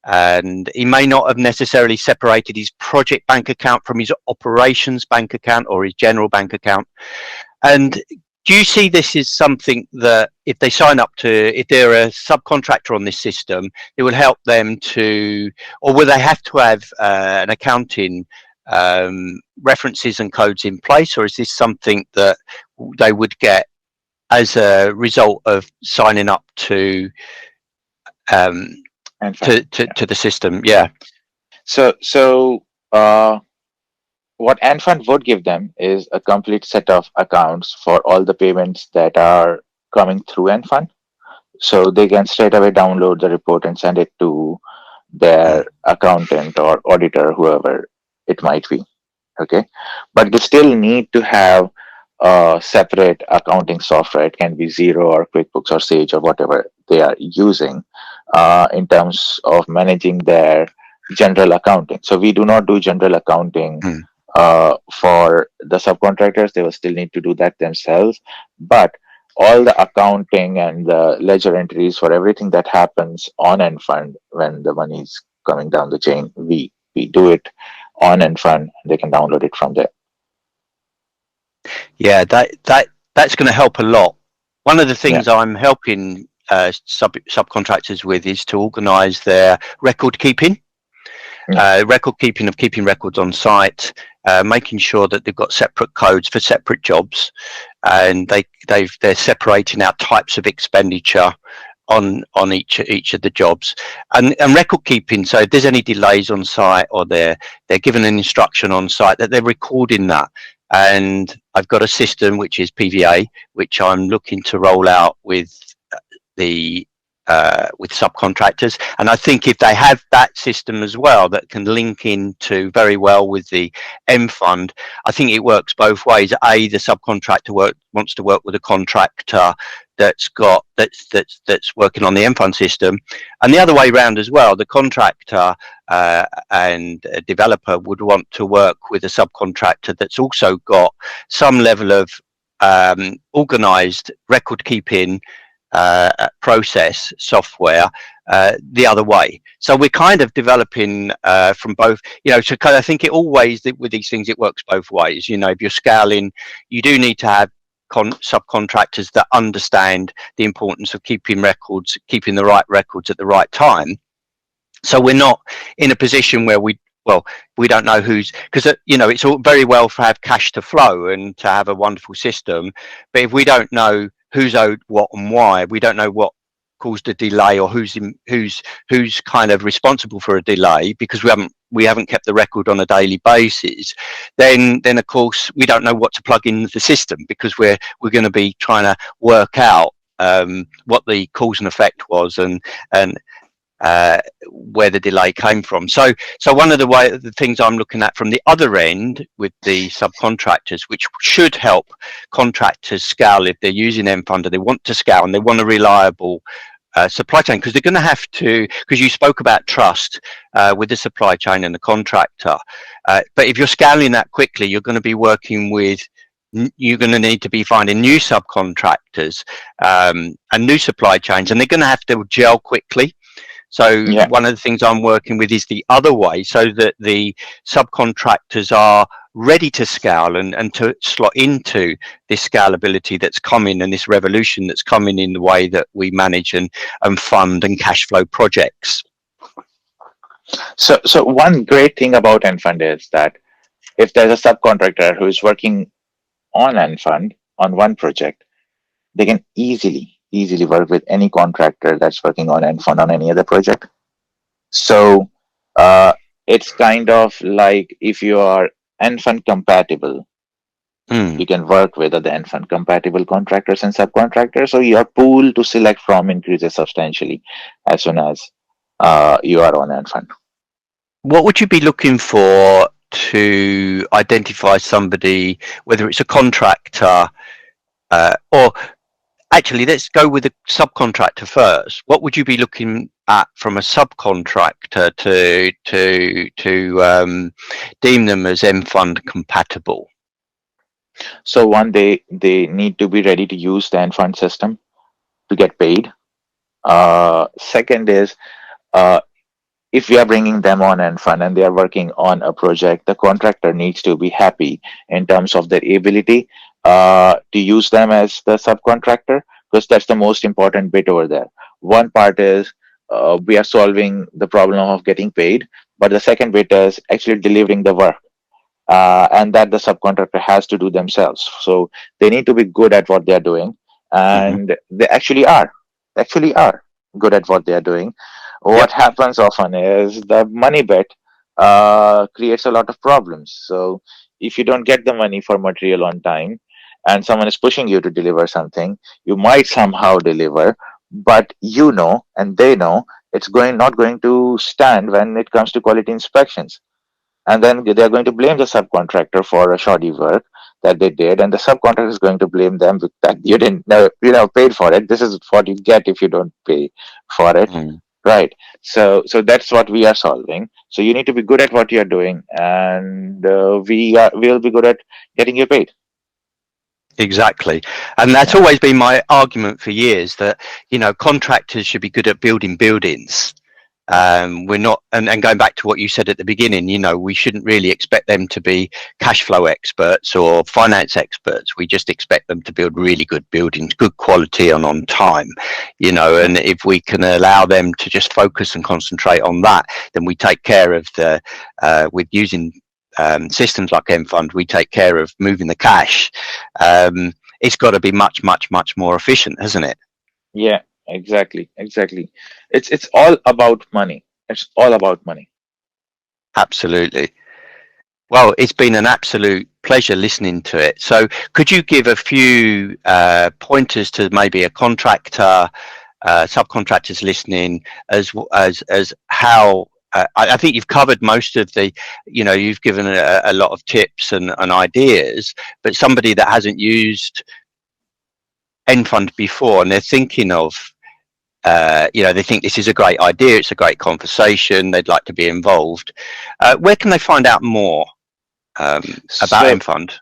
and he may not have necessarily separated his project bank account from his operations bank account or his general bank account. And do you see this as something that if they sign up to, if they're a subcontractor on this system, it will help them to, or will they have to have an accounting references and codes in place, or is this something that they would get as a result of signing up to um, and fine. Yeah. to the system? Yeah. So what AntFund would give them is a complete set of accounts for all the payments that are coming through AntFund. So they can straight away download the report and send it to their accountant or auditor, whoever it might be. Okay. But they still need to have a separate accounting software. It can be Xero or QuickBooks or Sage or whatever they are using in terms of managing their general accounting. So we do not do general accounting for the subcontractors. They will still need to do that themselves. But all the accounting and the ledger entries for everything that happens on AntFund when the money is coming down the chain, we do it on AntFund. They can download it from there. Yeah, that's going to help a lot. One of the things I'm helping subcontractors with is to organise their record keeping. Keeping records on site, making sure that they've got separate codes for separate jobs, and they're separating out types of expenditure on each of the jobs, and record keeping. So if there's any delays on site, or they're given an instruction on site, that they're recording that. And I've got a system which is PVA, which I'm looking to roll out with with subcontractors. And I think if they have that system as well, that can link into very well with the M Fund, I think it works both ways. The subcontractor wants to work with a contractor that's working on the M Fund system, and the other way around as well. The contractor and a developer would want to work with a subcontractor that's also got some level of organized record keeping process software the other way. So we're kind of developing from both, so kind of, I think it always, with these things, it works both ways. If you're scaling, you do need to have subcontractors that understand the importance of keeping the right records at the right time. So we're not in a position where we don't know who's, because it's all very well to have cash to flow and to have a wonderful system, but if we don't know who's owed what and why, we don't know what caused a delay, or who's kind of responsible for a delay, because we haven't kept the record on a daily basis, then of course we don't know what to plug into the system, because we're going to be trying to work out what the cause and effect was, and where the delay came from. So one of the things I'm looking at from the other end with the subcontractors, which should help contractors scale if they're using M-Funder, they want to scale and they want a reliable supply chain, because they're going to have to, because you spoke about trust with the supply chain and the contractor. But if you're scaling that quickly, you're going to be working with, you're going to need to be finding new subcontractors and new supply chains, and they're going to have to gel quickly. So one of the things I'm working with is the other way, so that the subcontractors are ready to scale and to slot into this scalability that's coming, and this revolution that's coming in the way that we manage and fund and cash flow projects. So one great thing about Enfund is that if there's a subcontractor who is working on Enfund on one project, they can easily work with any contractor that's working on Enfund on any other project. So uh, it's kind of like if you are Enfund compatible, Hmm. you can work with other Enfund compatible contractors and subcontractors. So your pool to select from increases substantially as soon as you are on Enfund. What would you be looking for to identify somebody, whether it's a contractor or actually, let's go with the subcontractor first. What would you be looking at from a subcontractor to deem them as M Fund compatible? So one, they need to be ready to use the Enfund system to get paid. Second is uh, if we are bringing them on and fund and they are working on a project, the contractor needs to be happy in terms of their ability to use them as the subcontractor, because that's the most important bit over there. One part is we are solving the problem of getting paid, but the second bit is actually delivering the work, and that the subcontractor has to do themselves. So they need to be good at what they are doing, Hmm. and they actually are good at what they are doing. What Yep. happens often is the money bit creates a lot of problems. So if you don't get the money for material on time, and someone is pushing you to deliver something, you might somehow deliver, but you know, and they know, it's going not going to stand when it comes to quality inspections, and then they're going to blame the subcontractor for a shoddy work that they did, and the subcontractor is going to blame them that you didn't know, paid for it. This is what you get if you don't pay for it, Mm. right? So that's what we are solving. So you need to be good at what you're doing, and we'll be good at getting you paid. Exactly. And that's Yeah. always been my argument for years that, contractors should be good at building buildings. We're not, and going back to what you said at the beginning, we shouldn't really expect them to be cash flow experts or finance experts. We just expect them to build really good buildings, good quality and on time, Yeah. and if we can allow them to just focus and concentrate on that, then we take care of with using systems like mFund, we take care of moving the cash. It's got to be much, much, much more efficient, hasn't it? Yeah, exactly. It's all about money. It's all about money. Absolutely. Well, it's been an absolute pleasure listening to it. So, could you give a few pointers to maybe a contractor, subcontractors listening, as how? I think you've covered most of the, you've given a lot of tips and ideas, but somebody that hasn't used Enfund before and they're thinking of, they think this is a great idea, it's a great conversation, they'd like to be involved. Where can they find out more about So Enfund?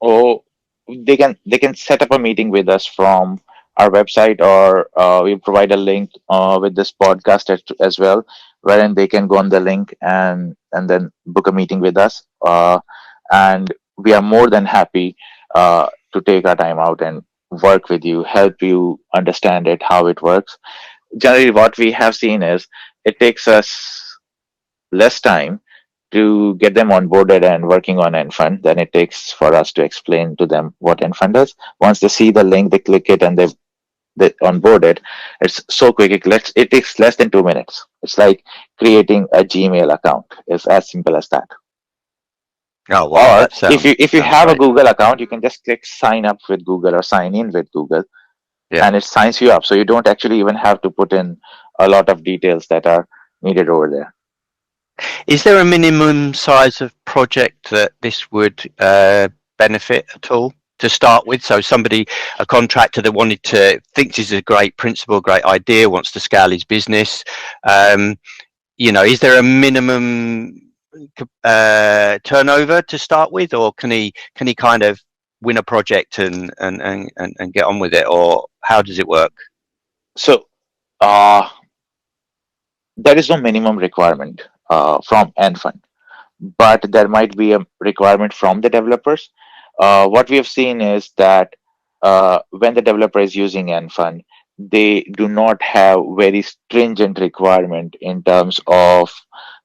oh, they can set up a meeting with us from our website, or we provide a link with this podcast as well, wherein they can go on the link and then book a meeting with us. And we are more than happy to take our time out and work with you, help you understand it, how it works. Generally, what we have seen is it takes us less time to get them onboarded and working on Enfund than it takes for us to explain to them what Enfund does. Once they see the link, they click it and they onboard it. It's so quick. It takes less than 2 minutes. It's like creating a Gmail account. It's as simple as that. Oh wow, Or that if you sounds have a great. Google account, you can just click sign up with Google or sign in with Google, Yeah. and it signs you up. So you don't actually even have to put in a lot of details that are needed over there. Is there a minimum size of project that this would benefit at all to start with? So somebody, a contractor that thinks this is a great principle, great idea, wants to scale his business. Um, is there a minimum turnover to start with, or can he kind of win a project and get on with it, or how does it work? So uh, there is no minimum requirement from Enfund, but there might be a requirement from the developers. What we have seen is that when the developer is using Enfund, they do not have very stringent requirement in terms of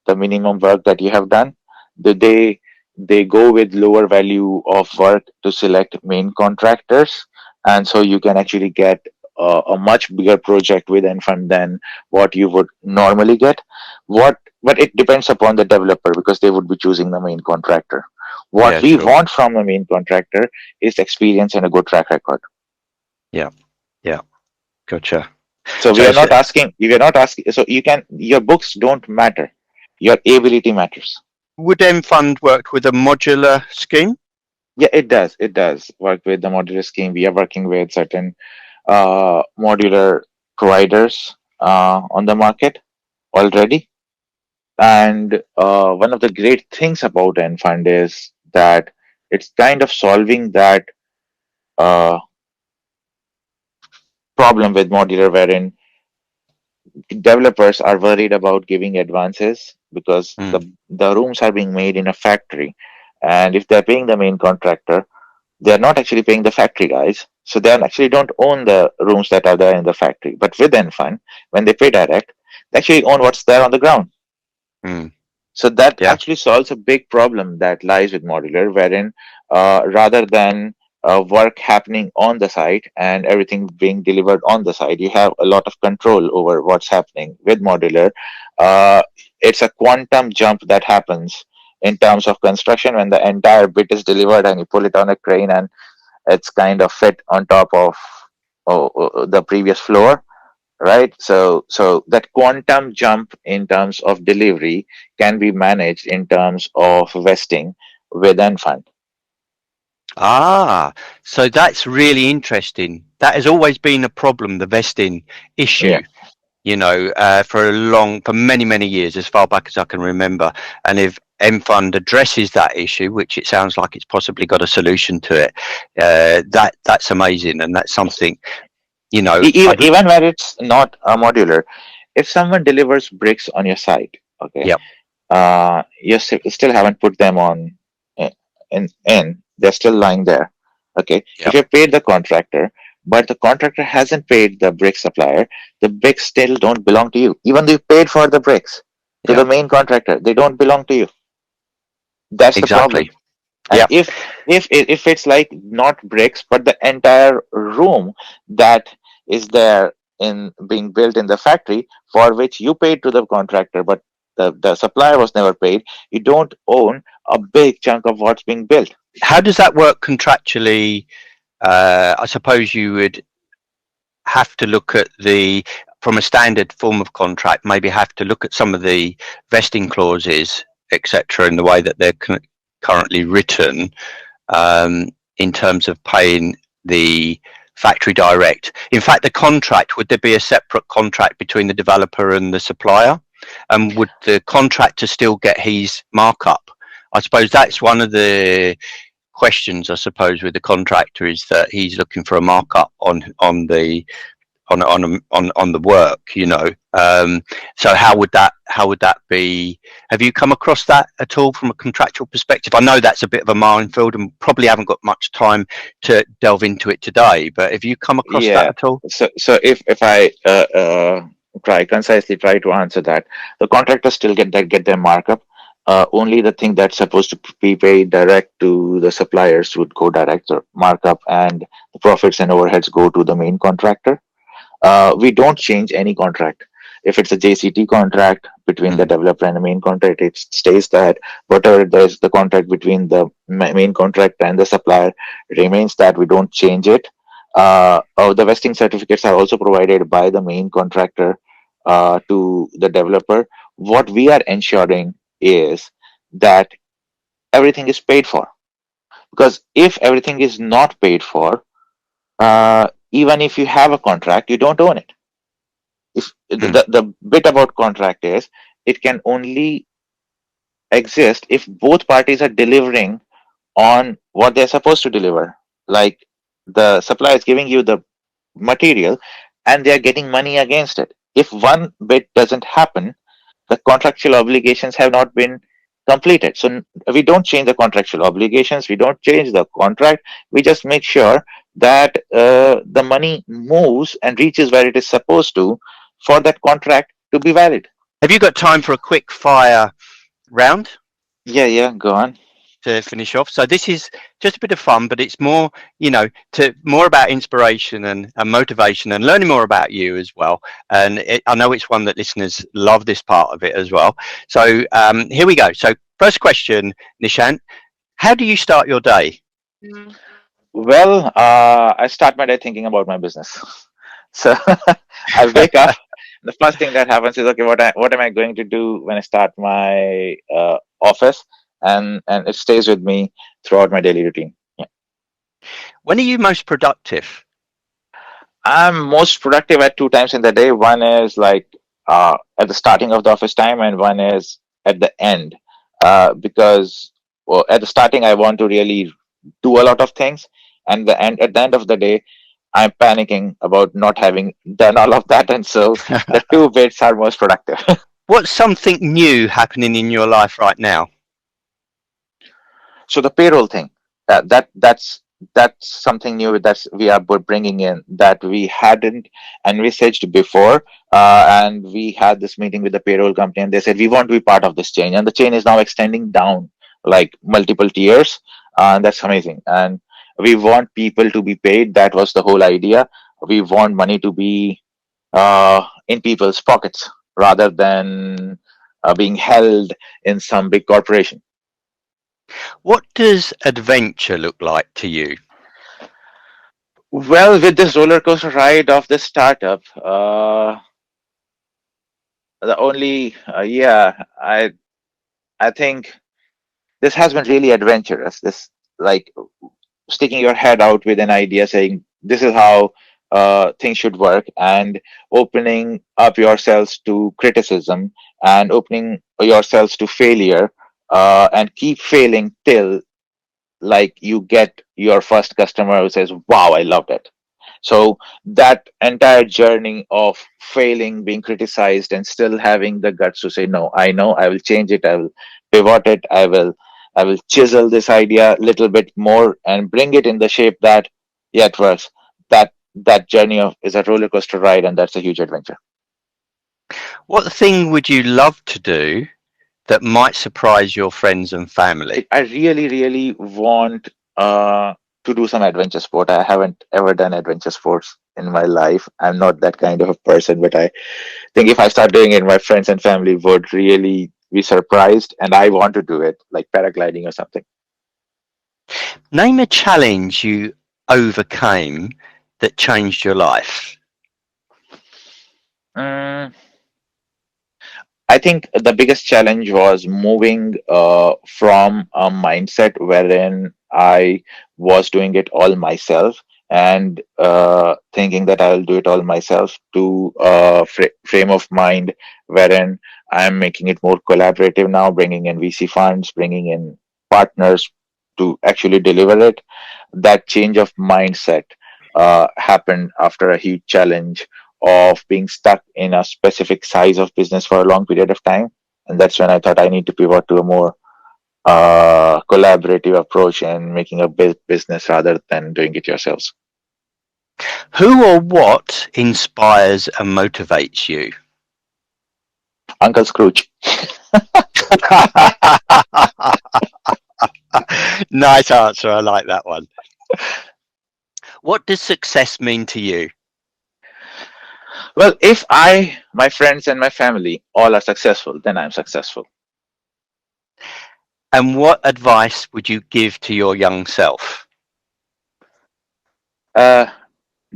the minimum work that you have done, do they go with lower value of work to select main contractors, and so you can actually get a much bigger project with Enfund than what you would normally get. But it depends upon the developer because they would be choosing the main contractor. What Yeah, we sure. want from the main contractor is experience and a good track record. Yeah, yeah, gotcha. So So it's, we are not asking. So your books don't matter. Your ability matters. would M Fund work with a modular scheme? Yeah, it does work with the modular scheme. We are working with certain modular providers on the market already. And one of the great things about Enfund is that it's kind of solving that uh, problem with modular, wherein developers are worried about giving advances because Mm. the rooms are being made in a factory, and if they're paying the main contractor, they're not actually paying the factory guys, so they actually don't own the rooms that are there in the factory. But with Enfund, when they pay direct, they actually own what's there on the ground. Mm. So that Yeah. actually solves a big problem that lies with modular, wherein rather than work happening on the site and everything being delivered on the site, you have a lot of control over what's happening. With modular, uh, it's a quantum jump that happens in terms of construction when the entire bit is delivered and you pull it on a crane and it's kind of fit on top of the previous floor, right? So that quantum jump in terms of delivery can be managed in terms of vesting within fund. Ah, so that's really interesting. That has always been a problem, the vesting Yeah, issue, for many years, as far back as I can remember. And if M Fund addresses that issue, which it sounds like it's possibly got a solution to it, that's amazing. And that's something, I'd, even where it's not a modular, if someone delivers bricks on your site, okay, yep, you still haven't put them on in, they're still lying there. Okay, if yep, you paid the contractor, but the contractor hasn't paid the brick supplier, the bricks still don't belong to you. Even though you paid for the bricks to the yep, main contractor, they don't belong to you. That's the problem. exactly. And Yep. if it's like not bricks, but the entire room that is there in being built in the factory for which you paid to the contractor, but the supplier was never paid, you don't own a big chunk of what's being built. How does that work contractually? I suppose you would have to look at from a standard form of contract, maybe have to look at some of the vesting clauses, etc., in the way that they're currently written, in terms of paying the factory direct. In fact, the contract, would there be a separate contract between the developer and the supplier? And would the contractor still get his markup? I suppose that's one of the questions, I suppose, with the contractor, is that he's looking for a markup on the work, so how would that be? Have you come across that at all from a contractual perspective? I know that's a bit of a minefield and probably haven't got much time to delve into it today, but have you come across that Yeah. at all? So if I try to answer that, the contractors still get their markup. Only the thing that's supposed to be paid direct to the suppliers would go direct, or markup, and the profits and overheads go to the main contractor. We don't change any contract. If it's a JCT contract between the Mm. developer and the main contract, it stays that whatever there's the contract between the main contractor and the supplier remains that. We don't change it. The vesting certificates are also provided by the main contractor to the developer. What we are ensuring is that everything is paid for. Because if everything is not paid for, even if you have a contract, you don't own it. If Mm. the bit about contract is, it can only exist if both parties are delivering on what they're supposed to deliver. Like the supplier is giving you the material and they are getting money against it. If one bit doesn't happen, the contractual obligations have not been completed. So we don't change the contractual obligations, we don't change the contract, we just make sure that the money moves and reaches where it is supposed to for that contract to be valid. Have you got time for a quick fire round Yeah, go on. to finish off? So this is just a bit of fun, but it's more, more about inspiration and motivation and learning more about you as well. And I know it's one that listeners love this part of it as well. So here we go. So first question, Nishant, how do you start your day? Well, I start my day thinking about my business. So I wake up. The first thing that happens is, okay, what am I going to do when I start my office, and it stays with me throughout my daily routine. Yeah. When are you most productive? I'm most productive at two times in the day. One is like at the starting of the office time, and one is at the end. Because well, at the starting, I want to really do a lot of things, and at the end of the day, I'm panicking about not having done all of that, and so the two bits are most productive. What's something new happening in your life right now? So the payroll thing, that's something new that we are bringing in that we hadn't envisaged before. And we had this meeting with the payroll company, and they said we want to be part of this chain, and the chain is now extending down like multiple tiers, and that's amazing. And we want people to be paid. That was the whole idea. We want money to be in people's pockets rather than being held in some big corporation. What does adventure look like to you? Well, with this roller coaster ride of this startup, the only I think this has been really adventurous. This like sticking your head out with an idea, saying this is how things should work, and opening up yourselves to criticism and opening yourselves to failure, and keep failing till like you get your first customer who says, wow, I loved it. So that entire journey of failing, being criticized, and still having the guts to say, no, I know, I will change it, I will pivot it, I will chisel this idea a little bit more and bring it in the shape that, yeah, it works. That journey of is a roller coaster ride, and that's a huge adventure. What thing would you love to do that might surprise your friends and family? I really, really want to do some adventure sport. I haven't ever done adventure sports in my life. I'm not that kind of a person, but I think if I start doing it, my friends and family would really be surprised, and I want to do it, like paragliding or something. Name a challenge you overcame that changed your life. Mm, I think the biggest challenge was moving from a mindset wherein I was doing it all myself, and thinking that I'll do it all myself, to a frame of mind wherein I'm making it more collaborative now, bringing in VC funds, bringing in partners to actually deliver it. That change of mindset happened after a huge challenge of being stuck in a specific size of business for a long period of time. And that's when I thought I need to pivot to a more collaborative approach and making a big business rather than doing it yourselves. Who or what inspires and motivates you? Uncle Scrooge. Nice answer. I like that one. What does success mean to you? Well, if I, my friends, and my family all are successful, then I'm successful. And what advice would you give to your young self?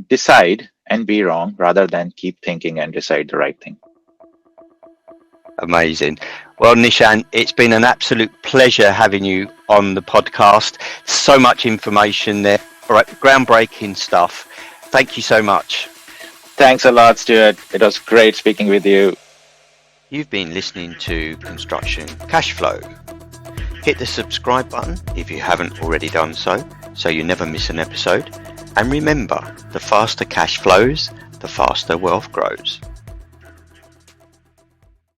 Decide and be wrong rather than keep thinking and decide the right thing. Amazing. Well, Nishant, it's been an absolute pleasure having you on the podcast. So much information there. All right, groundbreaking stuff. Thank you so much. Thanks a lot, Stuart. It was great speaking with you. You've been listening to Construction Cashflow. Hit the subscribe button if you haven't already done so you never miss an episode. And remember, the faster cash flows, the faster wealth grows.